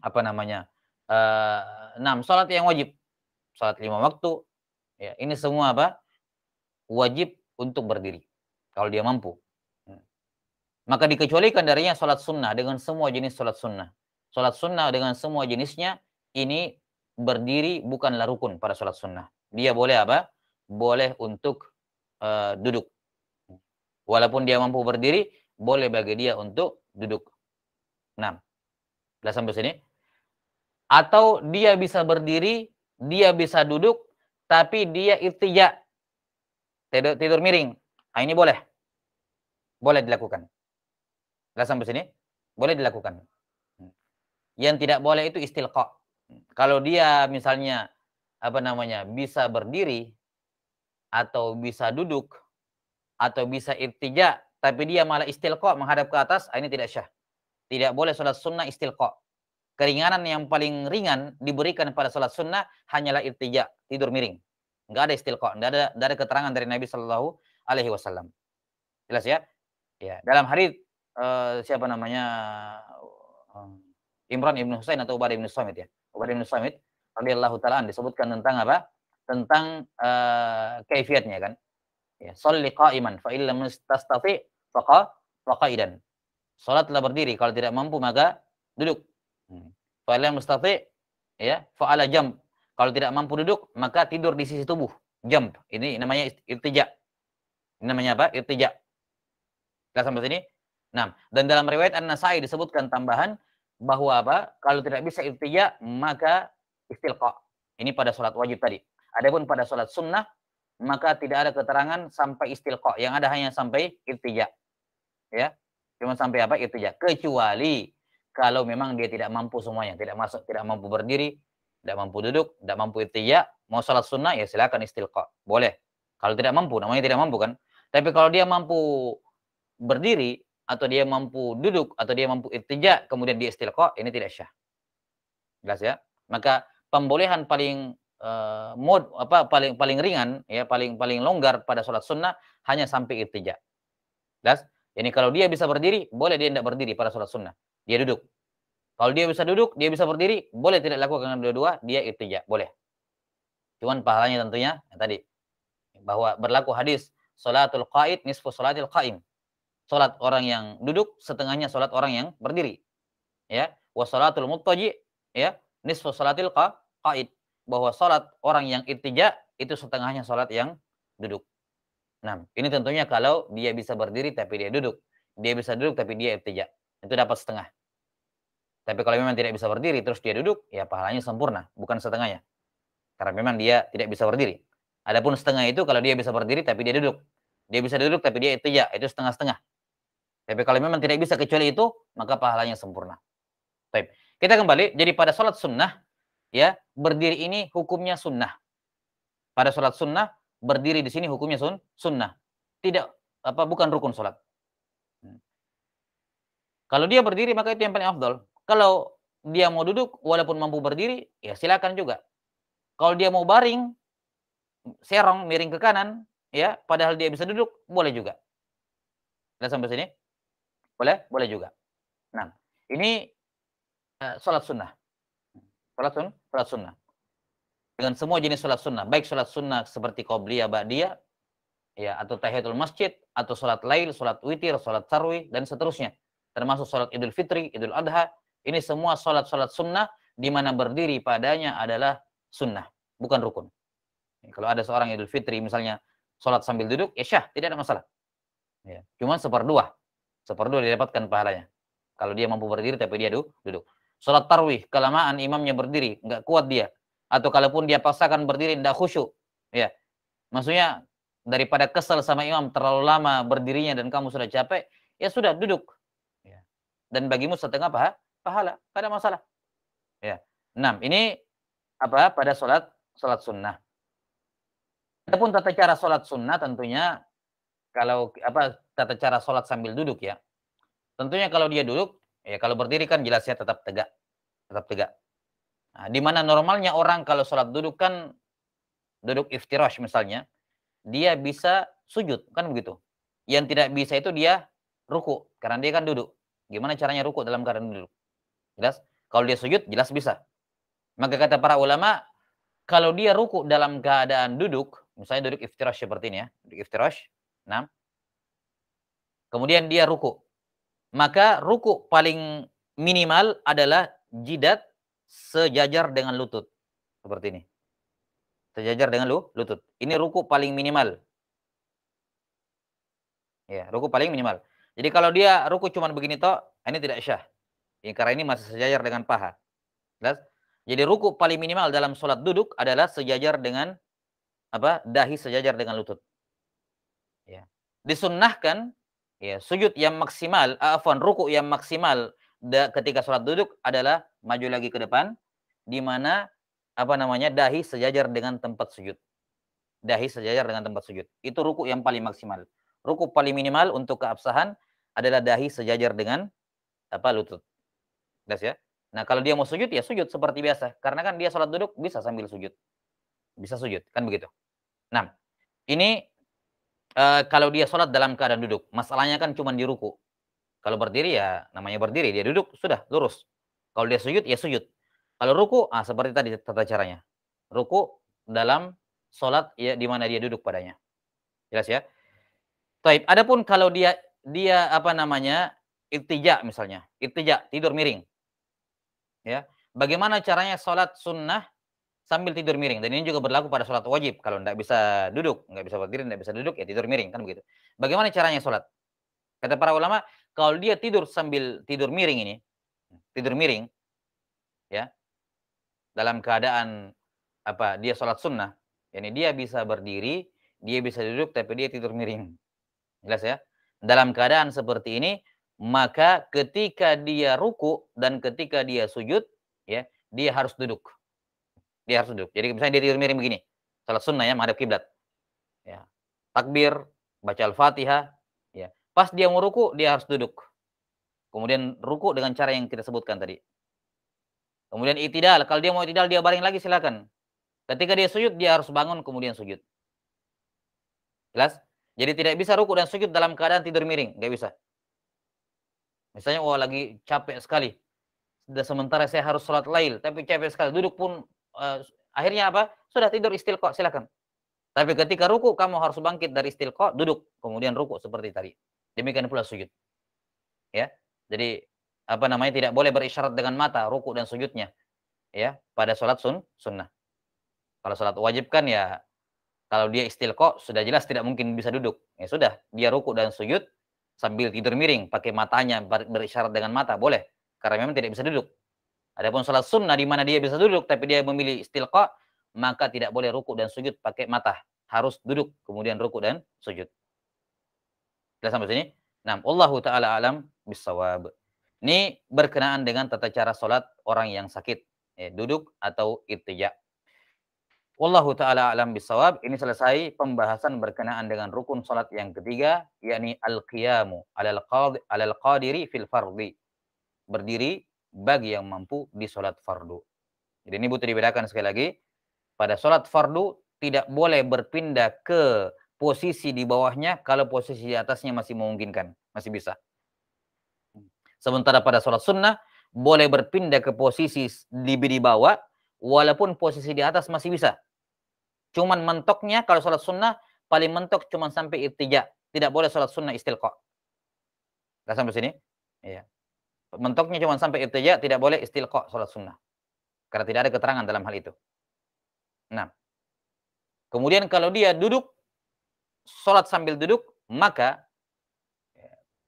sholat yang wajib, sholat 5 waktu, ya, ini semua apa? Wajib untuk berdiri kalau dia mampu. Maka dikecualikan darinya sholat sunnah dengan semua jenis sholat sunnah. Sholat sunnah dengan semua jenisnya ini berdiri bukanlah rukun pada sholat sunnah. Dia boleh apa? Boleh untuk duduk. Walaupun dia mampu berdiri, boleh bagi dia untuk duduk. Nah, sudah sampai sini. Atau dia bisa berdiri, dia bisa duduk, tapi dia irtija, tidur miring. Nah, ini boleh. Boleh dilakukan. Sudah sampai sini? Boleh dilakukan. Yang tidak boleh itu istilqa. Kalau dia misalnya bisa berdiri atau bisa duduk atau bisa irtija, tapi dia malah istilqa menghadap ke atas, ini tidak syah. Tidak boleh sholat sunnah istilqa. Keringanan yang paling ringan diberikan pada sholat sunnah hanyalah irtija, tidur miring. Enggak ada istilqa, enggak ada keterangan dari Nabi Shallallahu Alaihi Wasallam. Jelas ya? Ya, dalam hadits Imran ibn Husain atau Ubadah ibn Samit, ya. Ubadah ibn Samit radhiyallahu taala disebutkan tentang apa? Tentang kaifiatnya kan. Ya, sholli qa'iman fa illam tastati faqa'idan. Salatlah berdiri, kalau tidak mampu maka duduk. Fa illam tastati, ya, fa ala jamb. Kalau tidak mampu duduk, maka tidur di sisi tubuh. Jamb. Ini namanya irtija. Ini namanya apa? Irtija. Kita sampai sini. Nah, dan dalam riwayat An-Nasai disebutkan tambahan bahwa apa? Kalau tidak bisa irtija, maka istilqa. Ini pada sholat wajib tadi. Adapun pada sholat sunnah, maka tidak ada keterangan sampai istilqa. Yang ada hanya sampai irtija. Ya. Cuma sampai apa? Irtija. Kecuali kalau memang dia tidak mampu semuanya, tidak mampu berdiri, tidak mampu duduk, tidak mampu irtija, mau sholat sunnah ya silakan istilqa. Boleh. Kalau tidak mampu, namanya tidak mampu kan. Tapi kalau dia mampu berdiri atau dia mampu duduk atau dia mampu irtija kemudian dia istilqa, ini tidak syah. Jelas ya? Maka pembolehan paling paling ringan, ya, paling longgar pada sholat sunnah hanya sampai irtija. Jelas? Ini kalau dia bisa berdiri, boleh dia tidak berdiri pada sholat sunnah. Dia duduk. Kalau dia bisa duduk, dia bisa berdiri, boleh tidak lakukan dua-dua, dia irtija, boleh. Cuman pahalanya tentunya tadi bahwa berlaku hadis sholatul qa'id nisfu sholatil qa'im. Sholat orang yang duduk setengahnya sholat orang yang berdiri. Ya, wa sholatul muttaji, ya, nisfu sholatil qa'id. Bahwa sholat orang yang irtija itu setengahnya sholat yang duduk. Nah, ini tentunya kalau dia bisa berdiri tapi dia duduk. Dia bisa duduk tapi dia irtija. Itu dapat setengah. Tapi kalau memang tidak bisa berdiri terus dia duduk, ya pahalanya sempurna, bukan setengahnya. Karena memang dia tidak bisa berdiri. Adapun setengah itu kalau dia bisa berdiri tapi dia duduk. Dia bisa duduk tapi dia irtija, itu setengah-setengah. Tapi kalau memang tidak bisa kecuali itu, maka pahalanya sempurna. Baik. Kita kembali, jadi pada sholat sunnah, ya, berdiri ini hukumnya sunnah. Pada sholat sunnah, berdiri di sini hukumnya sunnah. Tidak, bukan rukun sholat. Kalau dia berdiri, maka itu yang paling afdal. Kalau dia mau duduk, walaupun mampu berdiri, ya silakan juga. Kalau dia mau baring, serong, miring ke kanan, ya, padahal dia bisa duduk, boleh juga. Sudah sampai sini? Boleh juga. Nah, ini sholat sunnah. Sholat sunnah. Dengan semua jenis sholat sunnah. Baik sholat sunnah seperti qobliyah, ba'diyah, ya, atau tahiyatul masjid, atau sholat lail, sholat witir, sholat tarwih, dan seterusnya. Termasuk sholat idul fitri, idul adha. Ini semua sholat-sholat sunnah, di mana berdiri padanya adalah sunnah, bukan rukun. Kalau ada seorang idul fitri, misalnya, sholat sambil duduk, ya syah, tidak ada masalah. Ya. Cuma seperdua didapatkan pahalanya. Kalau dia mampu berdiri tapi dia duduk. Sholat tarwih, kelamaan imamnya berdiri, nggak kuat dia. Atau kalaupun dia paksakan berdiri, tidak khusyuk. Ya. Maksudnya, daripada kesal sama imam terlalu lama berdirinya dan kamu sudah capek, ya sudah duduk. Ya. Dan bagimu setengah pahala, tidak ada masalah. Ya. 6. Ini pada sholat sunnah. Adapun tata cara sholat sunnah tentunya kalau tata cara sholat sambil duduk ya. Tentunya kalau dia duduk, ya kalau berdiri kan jelas ya tetap tegak. Nah, di mana normalnya orang kalau sholat duduk kan duduk iftirash misalnya, dia bisa sujud, kan begitu. Yang tidak bisa itu dia ruku, karena dia kan duduk. Gimana caranya ruku dalam keadaan duduk? Jelas? Kalau dia sujud, jelas bisa. Maka kata para ulama, kalau dia ruku dalam keadaan duduk, misalnya duduk iftirash seperti ini ya, duduk iftirash, nah, kemudian dia ruku. Maka ruku paling minimal adalah jidat sejajar dengan lutut. Seperti ini. Sejajar dengan lutut. Ini ruku paling minimal. Ya, ruku paling minimal. Jadi kalau dia ruku cuma begini toh, ini tidak syah. Ya, karena ini masih sejajar dengan paha. Jelas? Jadi ruku paling minimal dalam sholat duduk adalah sejajar dengan dahi sejajar dengan lutut. Ya. Disunnahkan ya sujud yang maksimal, ruku yang maksimal ketika sholat duduk adalah maju lagi ke depan, di mana dahi sejajar dengan tempat sujud. Dahi sejajar dengan tempat sujud. Itu ruku yang paling maksimal. Ruku paling minimal untuk keabsahan adalah dahi sejajar dengan lutut. Jelas ya? Nah, kalau dia mau sujud ya sujud seperti biasa. Karena kan dia sholat duduk bisa sambil sujud. Bisa sujud, kan begitu. Nah, ini kalau dia sholat dalam keadaan duduk. Masalahnya kan cuma di ruku. Kalau berdiri ya namanya berdiri. Dia duduk, sudah, lurus. Kalau dia sujud, ya sujud. Kalau ruku, seperti tadi tata caranya. Ruku dalam sholat ya, di mana dia duduk padanya. Jelas ya? Taib. Adapun kalau dia irtija misalnya. Irtija, tidur miring. Ya. Bagaimana caranya sholat sunnah sambil tidur miring? Dan ini juga berlaku pada sholat wajib. Kalau tidak bisa duduk, nggak bisa berdiri, tidak bisa duduk, ya tidur miring. Kan begitu. Bagaimana caranya sholat? Kata para ulama, kalau dia tidur sambil tidur miring ini, tidur miring, ya, dalam keadaan dia sholat sunnah, yani dia bisa berdiri, dia bisa duduk, tapi dia tidur miring. Jelas ya? Dalam keadaan seperti ini, maka ketika dia ruku dan ketika dia sujud, ya, dia harus duduk. Dia harus duduk. Jadi misalnya dia tidur miring begini, sholat sunnah ya, menghadap kiblat. Ya. Takbir, baca Al-Fatihah, ya. Pas dia mau ruku, dia harus duduk. Kemudian ruku dengan cara yang kita sebutkan tadi. Kemudian i'tidal, kalau dia mau i'tidal dia baring lagi silakan. Ketika dia sujud dia harus bangun kemudian sujud. Jelas? Jadi tidak bisa ruku dan sujud dalam keadaan tidur miring, nggak bisa. Misalnya lagi capek sekali. Sudah sementara saya harus sholat lail, tapi capek sekali, duduk pun akhirnya sudah tidur istilqa, silakan. Tapi ketika ruku kamu harus bangkit dari istilqa, duduk, kemudian ruku seperti tadi. Demikian pula sujud. Ya. Jadi tidak boleh berisyarat dengan mata ruku dan sujudnya. Ya, pada sholat sunnah. Kalau sholat wajib kan ya kalau dia istilqa sudah jelas tidak mungkin bisa duduk. Ya sudah, dia ruku dan sujud sambil tidur miring, pakai matanya berisyarat dengan mata boleh. Karena memang tidak bisa duduk. Adapun sholat sunnah di mana dia bisa duduk tapi dia memilih istilqa, maka tidak boleh ruku dan sujud pakai mata. Harus duduk kemudian ruku dan sujud. Jelas sampai sini? Nah, Allahu taala alam bisawab. Ini berkenaan dengan tata cara salat orang yang sakit, ya, duduk atau irtija. Wallahu taala alam bisawab. Ini selesai pembahasan berkenaan dengan rukun salat yang ketiga, yakni al-qiyamu alal qadiri fil fardhi. Berdiri bagi yang mampu di salat fardu. Jadi ini butuh dibedakan sekali lagi. Pada salat fardu tidak boleh berpindah ke posisi di bawahnya kalau posisi di atasnya masih memungkinkan, masih bisa. Sementara pada salat sunnah boleh berpindah ke posisi di bawah walaupun posisi di atas masih bisa. Cuman mentoknya kalau salat sunnah paling mentok cuman sampai irtija. Tidak boleh salat sunnah istilqa. Enggak sampai sini? Iya. Mentoknya cuma sampai irtija, tidak boleh istilqa salat sunnah. Karena tidak ada keterangan dalam hal itu. Nah, kemudian kalau dia duduk, salat sambil duduk, maka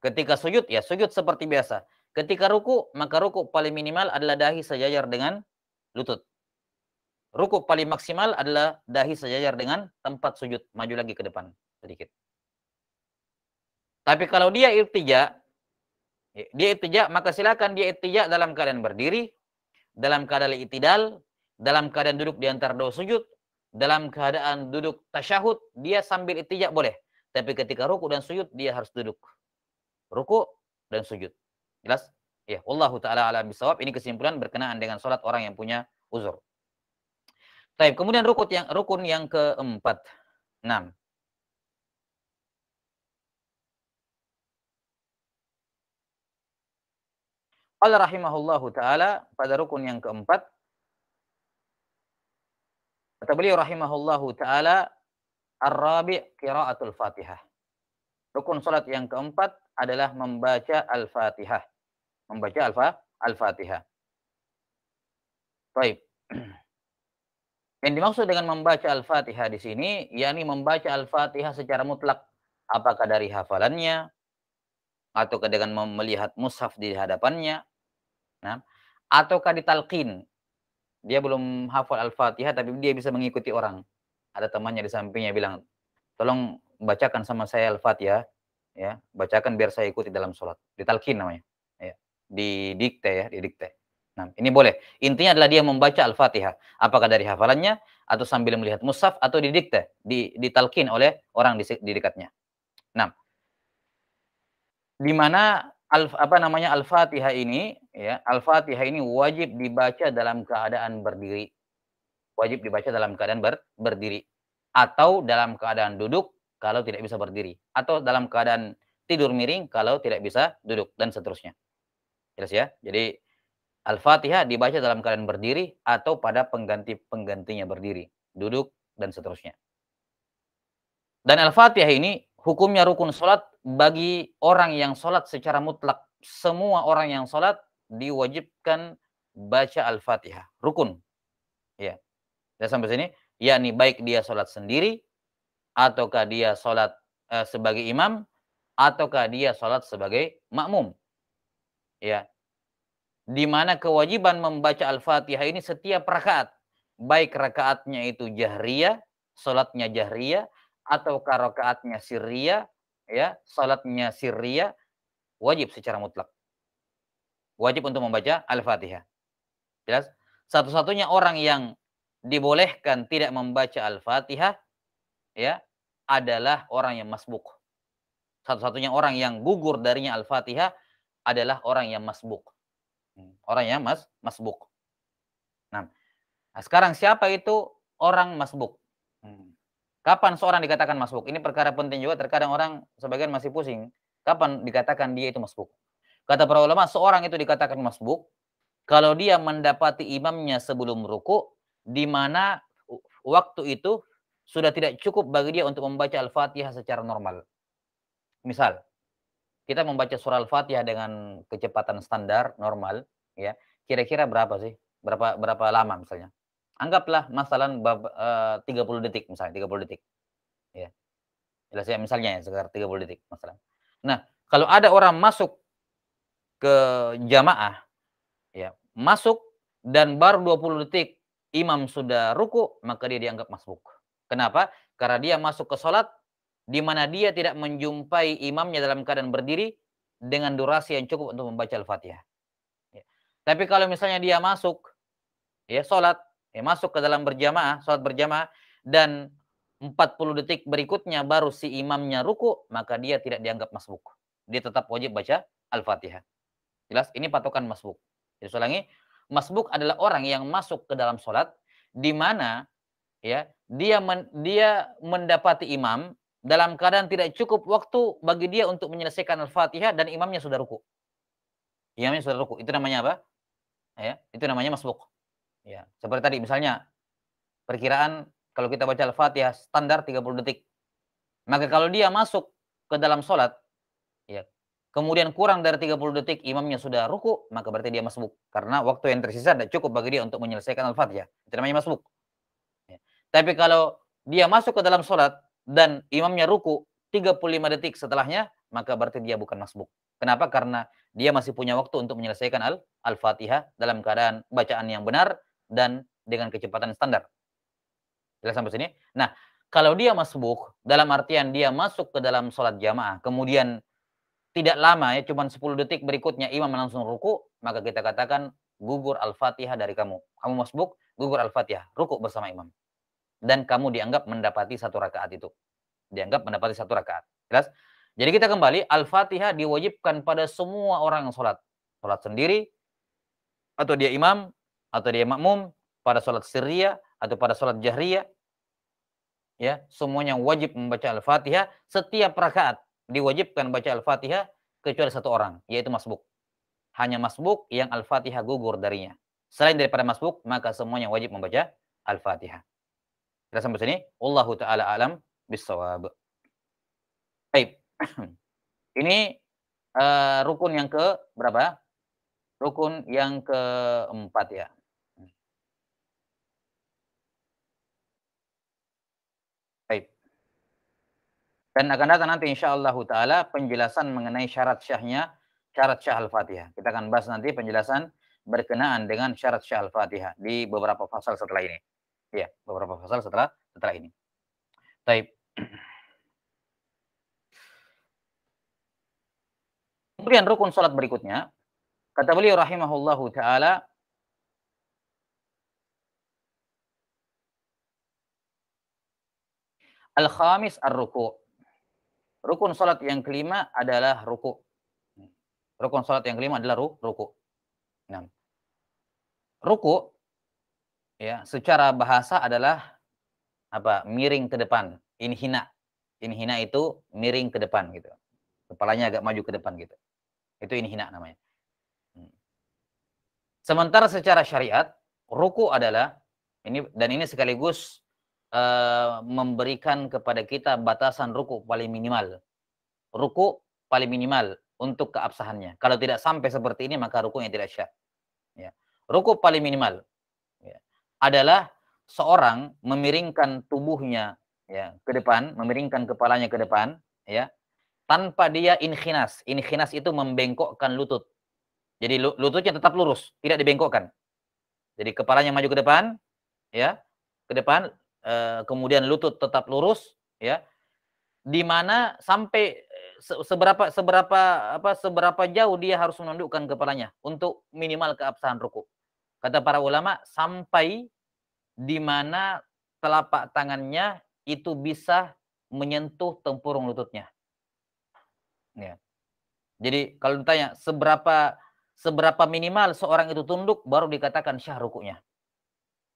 ketika sujud, ya sujud seperti biasa. Ketika ruku, maka ruku paling minimal adalah dahi sejajar dengan lutut. Ruku paling maksimal adalah dahi sejajar dengan tempat sujud. Maju lagi ke depan sedikit. Tapi kalau dia irtija, maka silakan dia irtija dalam keadaan berdiri, dalam keadaan i'tidal, dalam keadaan duduk di antara dua sujud, dalam keadaan duduk tasyahud, dia sambil irtija boleh. Tapi ketika ruku dan sujud, dia harus duduk. Ruku dan sujud. Jelas? Ya, wallahu taala alam bisawab. Ini kesimpulan berkenaan dengan salat orang yang punya uzur. Baik, kemudian rukun yang keempat. 6. Qala rahimahullahu taala, pada rukun yang keempat kata beliau rahimahullahu taala, ar-rabi' qiraatul Fatihah. Rukun salat yang keempat adalah membaca Al-Fatihah. Membaca Al-Fatihah. Baik. Yang dimaksud dengan membaca Al-Fatihah di sini, yakni membaca Al-Fatihah secara mutlak. Apakah dari hafalannya, ataukah dengan melihat mushaf di hadapannya, nah, ataukah ditalqin. Dia belum hafal Al-Fatihah, tapi dia bisa mengikuti orang. Ada temannya di sampingnya bilang, tolong bacakan sama saya Al-Fatihah, ya, bacakan biar saya ikuti dalam sholat. Ditalqin namanya, ya, didikte ya, didikte. Nah, ini boleh. Intinya adalah dia membaca Al-Fatihah. Apakah dari hafalannya, atau sambil melihat mushaf, atau didikte, ditalqin oleh orang di dekatnya. Nah, di mana Al-Fatihah ini, ya, Al-Fatihah ini wajib dibaca dalam keadaan berdiri. Wajib dibaca dalam keadaan berdiri. Atau dalam keadaan duduk kalau tidak bisa berdiri. Atau dalam keadaan tidur miring kalau tidak bisa duduk, dan seterusnya. Jelas ya? Jadi Al-Fatihah dibaca dalam keadaan berdiri atau pada penggantinya berdiri, duduk, dan seterusnya. Dan Al-Fatihah ini hukumnya rukun sholat bagi orang yang sholat secara mutlak. Semua orang yang sholat diwajibkan baca Al-Fatihah. Rukun. Ya. Dan sampai sini, yakni baik dia sholat sendiri, ataukah dia sholat sebagai imam, ataukah dia sholat sebagai makmum. Ya. Di mana kewajiban membaca Al-Fatihah ini setiap rakaat. Baik rakaatnya itu jahriyah, sholatnya jahriyah, ataukah rakaatnya sirriyah, ya, salatnya sirriyah, wajib secara mutlak. Wajib untuk membaca Al-Fatihah. Jelas? Satu-satunya orang yang dibolehkan tidak membaca Al-Fatihah, ya, adalah orang yang masbuk. Satu-satunya orang yang gugur darinya Al-Fatihah adalah orang yang masbuk. Orang yang masbuk. Nah, sekarang siapa itu orang masbuk? Kapan seorang dikatakan masbuk? Ini perkara penting juga, terkadang orang sebagian masih pusing. Kapan dikatakan dia itu masbuk? Kata para ulama, seorang itu dikatakan masbuk kalau dia mendapati imamnya sebelum ruku, di mana waktu itu sudah tidak cukup bagi dia untuk membaca Al-Fatihah secara normal. Misal, kita membaca surah Al-Fatihah dengan kecepatan standar, normal, ya, kira-kira berapa sih? Berapa lama misalnya? Anggaplah masalah 30 detik misalnya, 30 detik. Ya. Jelas ya, misalnya ya, sekitar 30 detik masalah. Nah, kalau ada orang masuk ke jamaah, ya, masuk dan baru 20 detik imam sudah ruku, maka dia dianggap masbuk. Kenapa? Karena dia masuk ke sholat di mana dia tidak menjumpai imamnya dalam keadaan berdiri dengan durasi yang cukup untuk membaca Al-Fatihah. Ya. Tapi kalau misalnya dia masuk, ya sholat, ya masuk ke dalam berjamaah, sholat berjamaah, dan 40 detik berikutnya baru si imamnya ruku, maka dia tidak dianggap masbuk. Dia tetap wajib baca Al-Fatihah. Jelas? Ini patokan masbuk. Jadi ulangi, masbuk adalah orang yang masuk ke dalam sholat, di mana ya dia mendapati imam dalam keadaan tidak cukup waktu bagi dia untuk menyelesaikan Al-Fatihah dan imamnya sudah ruku. Imamnya sudah ruku. Itu namanya apa? Ya, itu namanya masbuk. Ya, seperti tadi misalnya perkiraan kalau kita baca Al-Fatihah standar 30 detik. Maka kalau dia masuk ke dalam sholat, ya, kemudian kurang dari 30 detik imamnya sudah ruku, maka berarti dia masbuk. Karena waktu yang tersisa tidak cukup bagi dia untuk menyelesaikan Al-Fatihah. Itu namanya masbuk. Ya. Tapi kalau dia masuk ke dalam sholat dan imamnya ruku 35 detik setelahnya, maka berarti dia bukan masbuk. Kenapa? Karena dia masih punya waktu untuk menyelesaikan Al-Fatihah dalam keadaan bacaan yang benar dan dengan kecepatan standar. Jelas sampai sini? Nah, kalau dia masbuk, dalam artian dia masuk ke dalam sholat jamaah, kemudian tidak lama ya, cuma 10 detik berikutnya imam langsung ruku, maka kita katakan gugur Al-Fatihah dari kamu. Kamu masbuk, gugur Al-Fatihah, ruku bersama imam. Dan kamu dianggap mendapati satu rakaat itu. Dianggap mendapati satu rakaat. Jelas? Jadi kita kembali, Al-Fatihah diwajibkan pada semua orang yang sholat. Sholat sendiri, atau dia imam, atau dia makmum, pada sholat sirriyah, atau pada sholat jahriyah. Ya, semuanya wajib membaca Al-Fatihah. Setiap rakaat diwajibkan baca Al-Fatihah, kecuali satu orang, yaitu masbuk. Hanya masbuk yang Al-Fatihah gugur darinya. Selain daripada masbuk, maka semuanya wajib membaca Al-Fatihah. Kita sampai sini. Wallahu ta'ala alam bissawab. Baik. Ini rukun yang ke berapa? Rukun yang keempat ya. Baik. Dan akan datang nanti insyaallah ta'ala penjelasan mengenai syarat syahnya, syarat syah Al-Fatihah. Kita akan bahas nanti penjelasan berkenaan dengan syarat syah Al-Fatihah di beberapa pasal setelah ini. Ya, beberapa pasal setelah ini. Baik. Kemudian rukun salat berikutnya, kata beliau rahimahullahu taala, al-khamis ar-ruku'. Rukun salat yang kelima adalah ruku'. Rukun salat yang kelima adalah ruku'. Nah, ruku' ya, secara bahasa adalah apa? Miring ke depan, inhina. Inhina itu miring ke depan gitu. Kepalanya agak maju ke depan gitu. Itu inhina namanya. Sementara secara syariat, ruku adalah ini sekaligus memberikan kepada kita batasan ruku paling minimal. Ruku paling minimal untuk keabsahannya. Kalau tidak sampai seperti ini maka rukunya tidak syah. Ya. Ruku paling minimal ya, adalah seorang memiringkan tubuhnya ya ke depan, memiringkan kepalanya ke depan ya, tanpa dia inkhinas. Inkhinas itu membengkokkan lutut. Jadi lututnya tetap lurus, tidak dibengkokkan. Jadi kepalanya maju ke depan, ya, ke depan, kemudian lutut tetap lurus, ya, di mana sampai seberapa jauh dia harus menundukkan kepalanya untuk minimal keabsahan ruku. Kata para ulama, sampai di mana telapak tangannya itu bisa menyentuh tempurung lututnya. Ya. Jadi kalau ditanya seberapa minimal seorang itu tunduk baru dikatakan syah rukunya.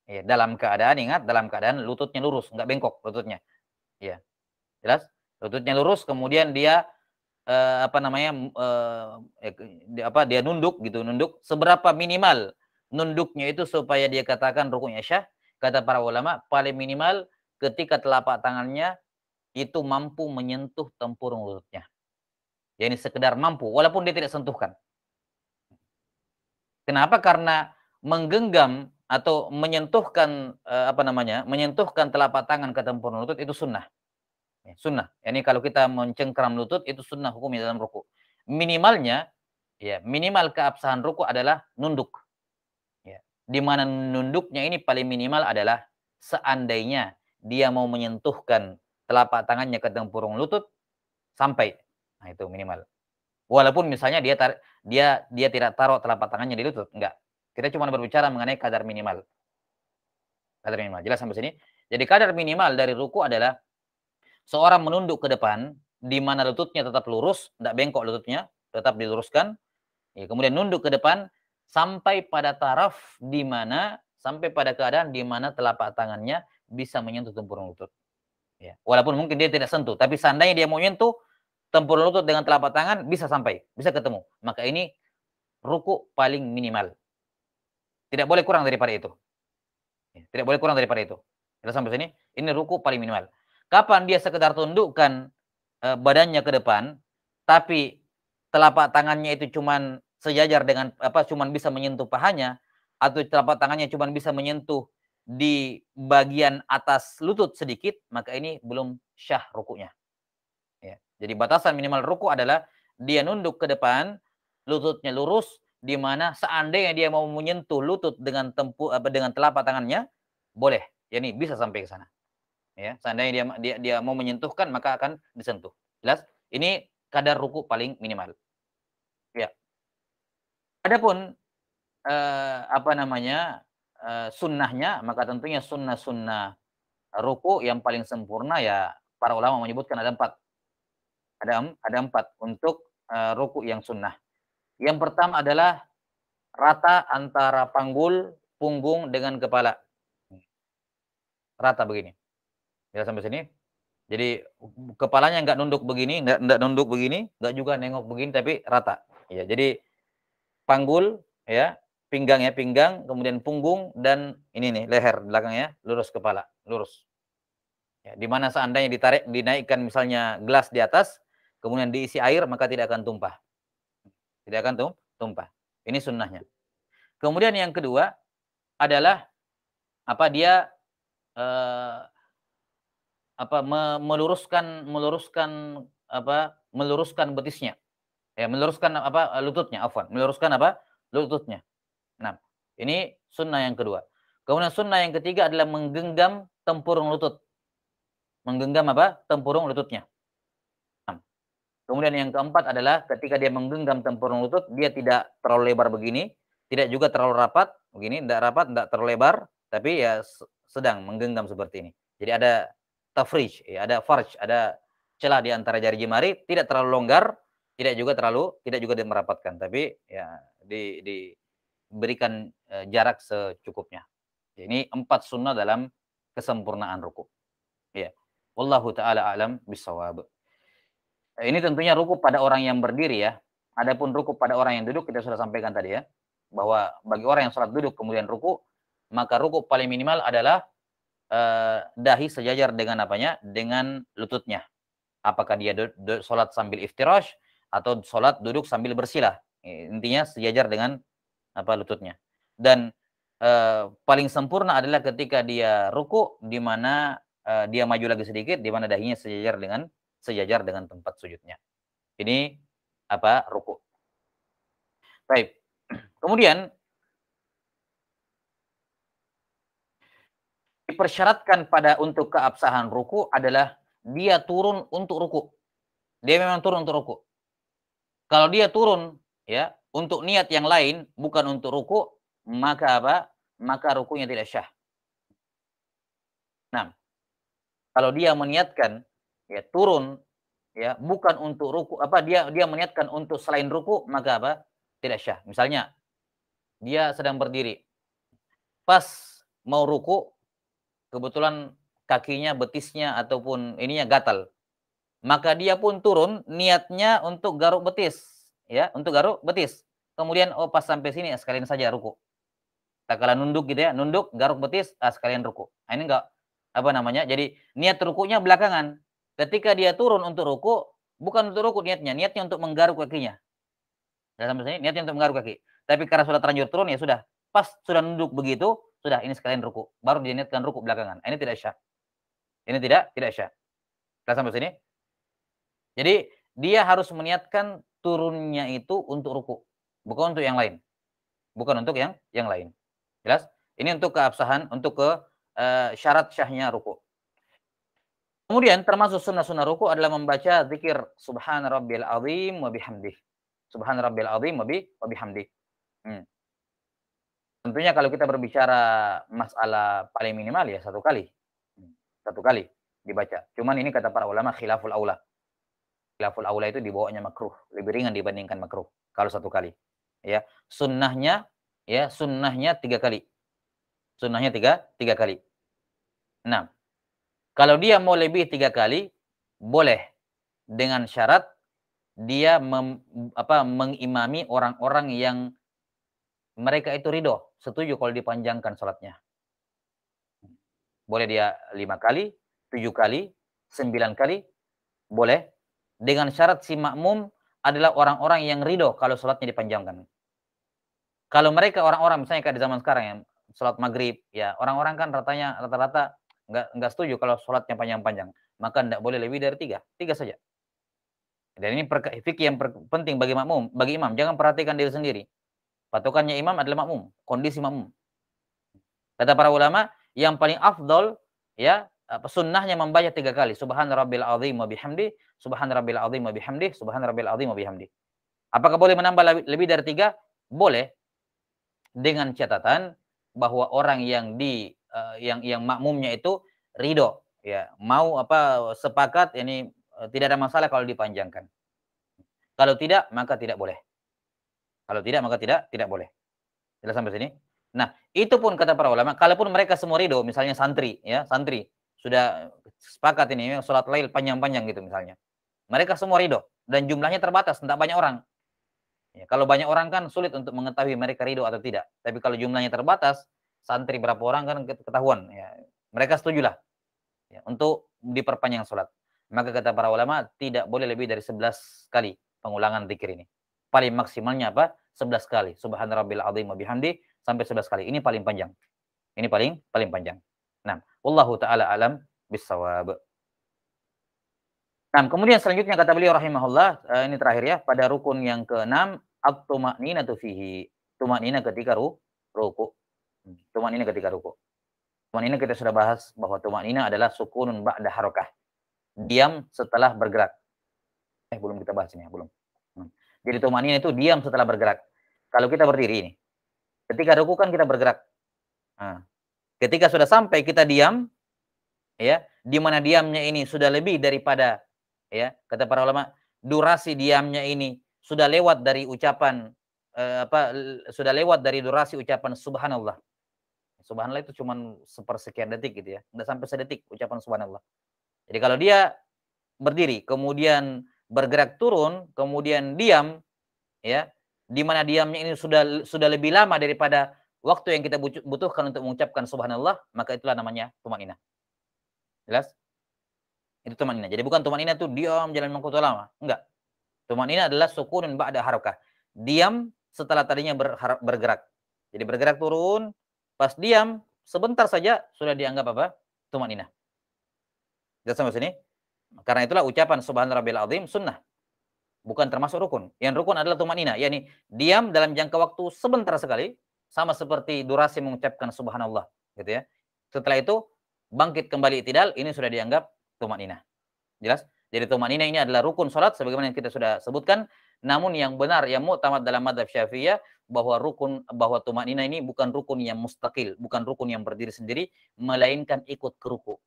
Ya, dalam keadaan ingat dalam keadaan lututnya lurus, enggak bengkok lututnya. Ya. Jelas? Lututnya lurus kemudian dia dia nunduk gitu, nunduk. Seberapa minimal nunduknya itu supaya dia katakan rukunya syah? Kata para ulama, paling minimal ketika telapak tangannya itu mampu menyentuh tempurung lututnya. Ya, ini sekedar mampu walaupun dia tidak sentuhkan. Kenapa? Karena menggenggam atau menyentuhkan menyentuhkan telapak tangan ke tempurung lutut itu sunnah. Ya, sunnah. Ini kalau kita mencengkram lutut itu sunnah hukumnya dalam ruku. Minimalnya ya, minimal keabsahan ruku adalah nunduk. Ya. Di mana nunduknya ini paling minimal adalah seandainya dia mau menyentuhkan telapak tangannya ke tempurung lutut sampai. Nah, itu minimal. Walaupun misalnya dia tidak taruh telapak tangannya di lutut, enggak. Kita cuma berbicara mengenai kadar minimal. Kadar minimal. Jelas sampai sini? Jadi kadar minimal dari ruku adalah seorang menunduk ke depan, di mana lututnya tetap lurus, tidak bengkok lututnya, tetap diluruskan. Ya, kemudian nunduk ke depan sampai pada taraf di mana, sampai pada keadaan di mana telapak tangannya bisa menyentuh tempurung lutut. Ya. Walaupun mungkin dia tidak sentuh, tapi seandainya dia mau menyentuh tempurung lutut dengan telapak tangan bisa sampai, bisa ketemu. Maka ini ruku paling minimal. Tidak boleh kurang daripada itu. Tidak boleh kurang daripada itu. Kita sampai sini, ini ruku paling minimal. Kapan dia sekedar tundukkan badannya ke depan, tapi telapak tangannya itu cuman sejajar dengan cuman bisa menyentuh pahanya, atau telapak tangannya cuman bisa menyentuh di bagian atas lutut sedikit, maka ini belum syah rukunya. Ya. Jadi batasan minimal ruku adalah dia nunduk ke depan, lututnya lurus, di mana seandainya dia mau menyentuh lutut dengan dengan telapak tangannya, boleh. Ya ini bisa sampai ke sana. Ya, seandainya dia mau menyentuhkan maka akan disentuh. Jelas? Ini kadar ruku paling minimal. Ya. Adapun sunnahnya, maka tentunya sunnah-sunnah ruku yang paling sempurna ya para ulama menyebutkan ada 4. Ada 4 untuk ruku yang sunnah. Yang pertama adalah rata antara panggul, punggung dengan kepala. Rata begini. Ya sampai sini. Jadi kepalanya nggak nunduk begini, nggak nunduk begini, nggak juga nengok begini, tapi rata. Ya, jadi panggul, ya, pinggang, kemudian punggung dan ini nih leher belakangnya lurus kepala, lurus. Ya, di mana seandainya dinaikkan misalnya gelas di atas, kemudian diisi air maka tidak akan tumpah. Tidak akan tumpah. Ini sunnahnya. Kemudian yang kedua adalah dia eh, meluruskan betisnya. Ya, meluruskan lututnya, meluruskan lututnya. Nah, ini sunnah yang kedua. Kemudian sunnah yang ketiga adalah menggenggam tempurung lutut. Menggenggam tempurung lututnya. Nah, kemudian yang keempat adalah ketika dia menggenggam tempurung lutut, dia tidak terlalu lebar begini, tidak juga terlalu rapat, begini, tidak rapat, tidak terlalu lebar, tapi ya sedang menggenggam seperti ini. Jadi ada tafrij, ya, ada farj, ada celah di antara jari jemari, tidak terlalu longgar, tidak juga merapatkan, tapi ya diberikan jarak secukupnya. Ini 4 sunnah dalam kesempurnaan ruku. Ya. Wallahu taala alam bisawab. Ini tentunya ruku pada orang yang berdiri ya. Adapun ruku pada orang yang duduk kita sudah sampaikan tadi ya, bahwa bagi orang yang sholat duduk kemudian ruku, maka ruku paling minimal adalah dahi sejajar dengan dengan lututnya. Apakah dia sholat sambil iftirash atau sholat duduk sambil bersilah. Intinya sejajar dengan lututnya. Dan paling sempurna adalah ketika dia ruku di mana dia maju lagi sedikit, di mana dahinya sejajar dengan tempat sujudnya. Ini ruku. Baik. Kemudian dipersyaratkan untuk keabsahan ruku adalah dia turun untuk ruku. Dia memang turun untuk ruku. Kalau dia turun ya untuk niat yang lain bukan untuk ruku, maka maka rukunya tidak syah. Nah, kalau dia meniatkan ya turun ya bukan untuk ruku, dia meniatkan untuk selain ruku, maka tidak syah. Misalnya dia sedang berdiri, pas mau ruku kebetulan kakinya, betisnya ataupun ininya gatal, maka dia pun turun niatnya untuk garuk betis, ya, untuk garuk betis. Kemudian pas sampai sini sekalian saja ruku. Tak kala nunduk gitu ya, nunduk garuk betis, sekalian ruku. Nah, ini enggak jadi niat rukunya belakangan. Ketika dia turun untuk ruku, bukan untuk ruku niatnya untuk menggaruk kakinya. Dalam sampai sini niatnya untuk menggaruk kaki. Tapi karena sudah terlanjur turun ya sudah, pas sudah nunduk begitu, sudah ini sekalian ruku. Baru diniatkan ruku belakangan. Ini tidak syah. Ini tidak syah. Kita sampai sini. Jadi dia harus meniatkan turunnya itu untuk ruku, bukan untuk yang lain. Bukan untuk yang lain. Jelas? Ini untuk keabsahan, untuk syarat syahnya ruku. Kemudian termasuk sunnah-sunnah ruku adalah membaca zikir subhana rabbil azim wa bihamdih. Subhana rabbil azim wa bihamdih. Tentunya kalau kita berbicara masalah paling minimal ya 1 kali. 1 kali dibaca. Cuman ini kata para ulama khilaful aula. Khilaful aula itu dibawanya makruh, lebih ringan dibandingkan makruh kalau 1 kali. Ya, sunnahnya 3 kali. Sunnahnya tiga kali. Nah, kalau dia mau lebih 3 kali, boleh dengan syarat dia mengimami orang-orang yang mereka itu ridho, setuju kalau dipanjangkan sholatnya. Boleh dia 5 kali, 7 kali, 9 kali, boleh. Dengan syarat si makmum adalah orang-orang yang ridho kalau sholatnya dipanjangkan. Kalau mereka orang-orang misalnya kayak di zaman sekarang yang sholat maghrib, ya orang-orang kan rata-rata nggak setuju kalau sholatnya panjang-panjang. Maka tidak boleh lebih dari 3 saja. Dan ini fikih yang penting bagi makmum, bagi imam. Jangan perhatikan diri sendiri. Patokannya imam adalah makmum, kondisi makmum. Kata para ulama, yang paling afdol ya sunnahnya membaca 3 kali. Subhan rabbil azim wa bihamdi, subhan rabbil azim wa bihamdi, subhan rabbil azim wa bihamdi. Apakah boleh menambah lebih dari 3? Boleh. Dengan catatan bahwa orang yang yang makmumnya itu ridho, ya, mau sepakat ini tidak ada masalah kalau dipanjangkan. Kalau tidak maka tidak boleh. Kalau tidak maka tidak boleh. Jelas sampai sini? Nah, itu pun kata para ulama, kalaupun mereka semua ridho, misalnya santri, ya, santri sudah sepakat ini sholat lail panjang-panjang gitu misalnya. Mereka semua ridho dan jumlahnya terbatas, tidak banyak orang. Ya, kalau banyak orang kan sulit untuk mengetahui mereka ridho atau tidak. Tapi kalau jumlahnya terbatas, santri berapa orang kan ketahuan. Ya, mereka setujulah ya, untuk diperpanjang sholat. Maka kata para ulama tidak boleh lebih dari 11 kali pengulangan zikir ini. Paling maksimalnya 11 kali. Subhan rabbil azim wa bihamdi sampai 11 kali. Ini paling panjang. Ini paling panjang. Nah, wallahu taala alam bisawab. Nah, kemudian selanjutnya kata beliau rahimahullah, ini terakhir ya, pada rukun yang ke-6 at-tuma'ninatu fihi. Tuma'ninah ketika ruku. Tuma'ninah ketika ruku. Tuma'ninah kita sudah bahas bahwa tuma'ninah adalah sukunun ba'da harakah. Diam setelah bergerak. Belum kita bahas ini ya, belum. Jadi tuma'ninah itu diam setelah bergerak. Kalau kita berdiri ini, ketika ruku kan kita bergerak. Nah, ketika sudah sampai kita diam, ya, di mana diamnya ini sudah lebih daripada, ya, kata para ulama, durasi diamnya ini sudah lewat dari ucapan sudah lewat dari durasi ucapan subhanallah. Subhanallah itu cuma sepersekian detik gitu ya, enggak sampai sedetik ucapan subhanallah. Jadi kalau dia berdiri, kemudian bergerak turun, kemudian diam, ya, di mana diamnya ini sudah lebih lama daripada waktu yang kita butuhkan untuk mengucapkan subhanallah, maka itulah namanya tumanina. Jelas? Itu tumanina. Jadi bukan tumanina itu diam jalan waktu lama, enggak. Tumanina adalah sukunun ba'da harakah. Diam setelah tadinya bergerak. Jadi bergerak turun, pas diam sebentar saja sudah dianggap tumanina. Jelas sampai sini? Karena itulah ucapan subhan rabbil azim sunnah. Bukan termasuk rukun. Yang rukun adalah tumanina, yakni diam dalam jangka waktu sebentar sekali, sama seperti durasi mengucapkan subhanallah, gitu ya. Setelah itu bangkit kembali i'tidal, ini sudah dianggap tumanina. Jelas? Jadi tumanina ini adalah rukun salat sebagaimana yang kita sudah sebutkan, namun yang benar yang mu'tamad dalam mazhab Syafi'iyah bahwa tumanina ini bukan rukun yang mustaqil, bukan rukun yang berdiri sendiri, melainkan ikut ke ruku.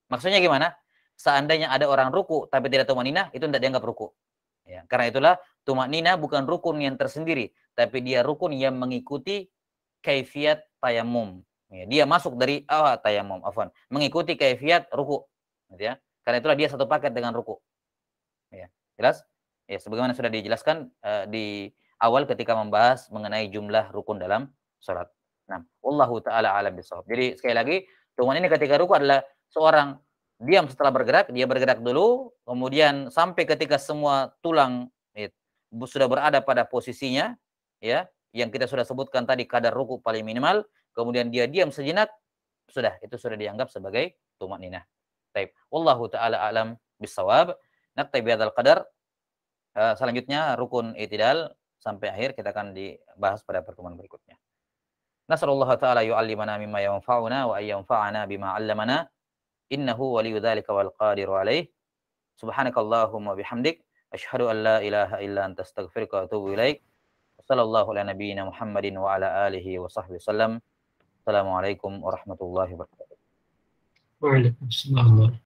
Maksudnya gimana? Seandainya ada orang ruku tapi tidak tumanina, itu tidak dianggap ruku. Ya, karena itulah tumanina bukan rukun yang tersendiri, tapi dia rukun yang mengikuti kaifiat tayamum. Ya, dia masuk dari tayamum, mengikuti kaifiat ruku, gitu ya. Karena itulah dia satu paket dengan ruku. Ya, jelas? Ya, sebagaimana sudah dijelaskan di awal ketika membahas mengenai jumlah rukun dalam salat. Nah, wallahu taala alam bisawab. Jadi sekali lagi, tumanina ketika ruku adalah seorang diam setelah bergerak, dia bergerak dulu, kemudian sampai ketika semua tulang sudah berada pada posisinya, ya, yang kita sudah sebutkan tadi kadar ruku paling minimal, kemudian dia diam sejenak, itu sudah dianggap sebagai tumanina. Baik, wallahu taala alam bisawab. Naktabi bihadzal qadar. Selanjutnya rukun i'tidal sampai akhir kita akan dibahas pada pertemuan berikutnya. Nasallallahu taala yu'allimana mimma yanfa'una wa ayyanfa'ana bima 'allamana. innahu waliyyu dzalika wal qadiru alaih. Subhanakallahumma bihamdik asyhadu an la ilaha illa anta astaghfiruka wa atubu ilaik. Sallallahu ala nabiyyina Muhammadin wa ala alihi wa sahbihi wasallam. Assalamualaikum warahmatullahi wabarakatuh. Waalaikumsalam.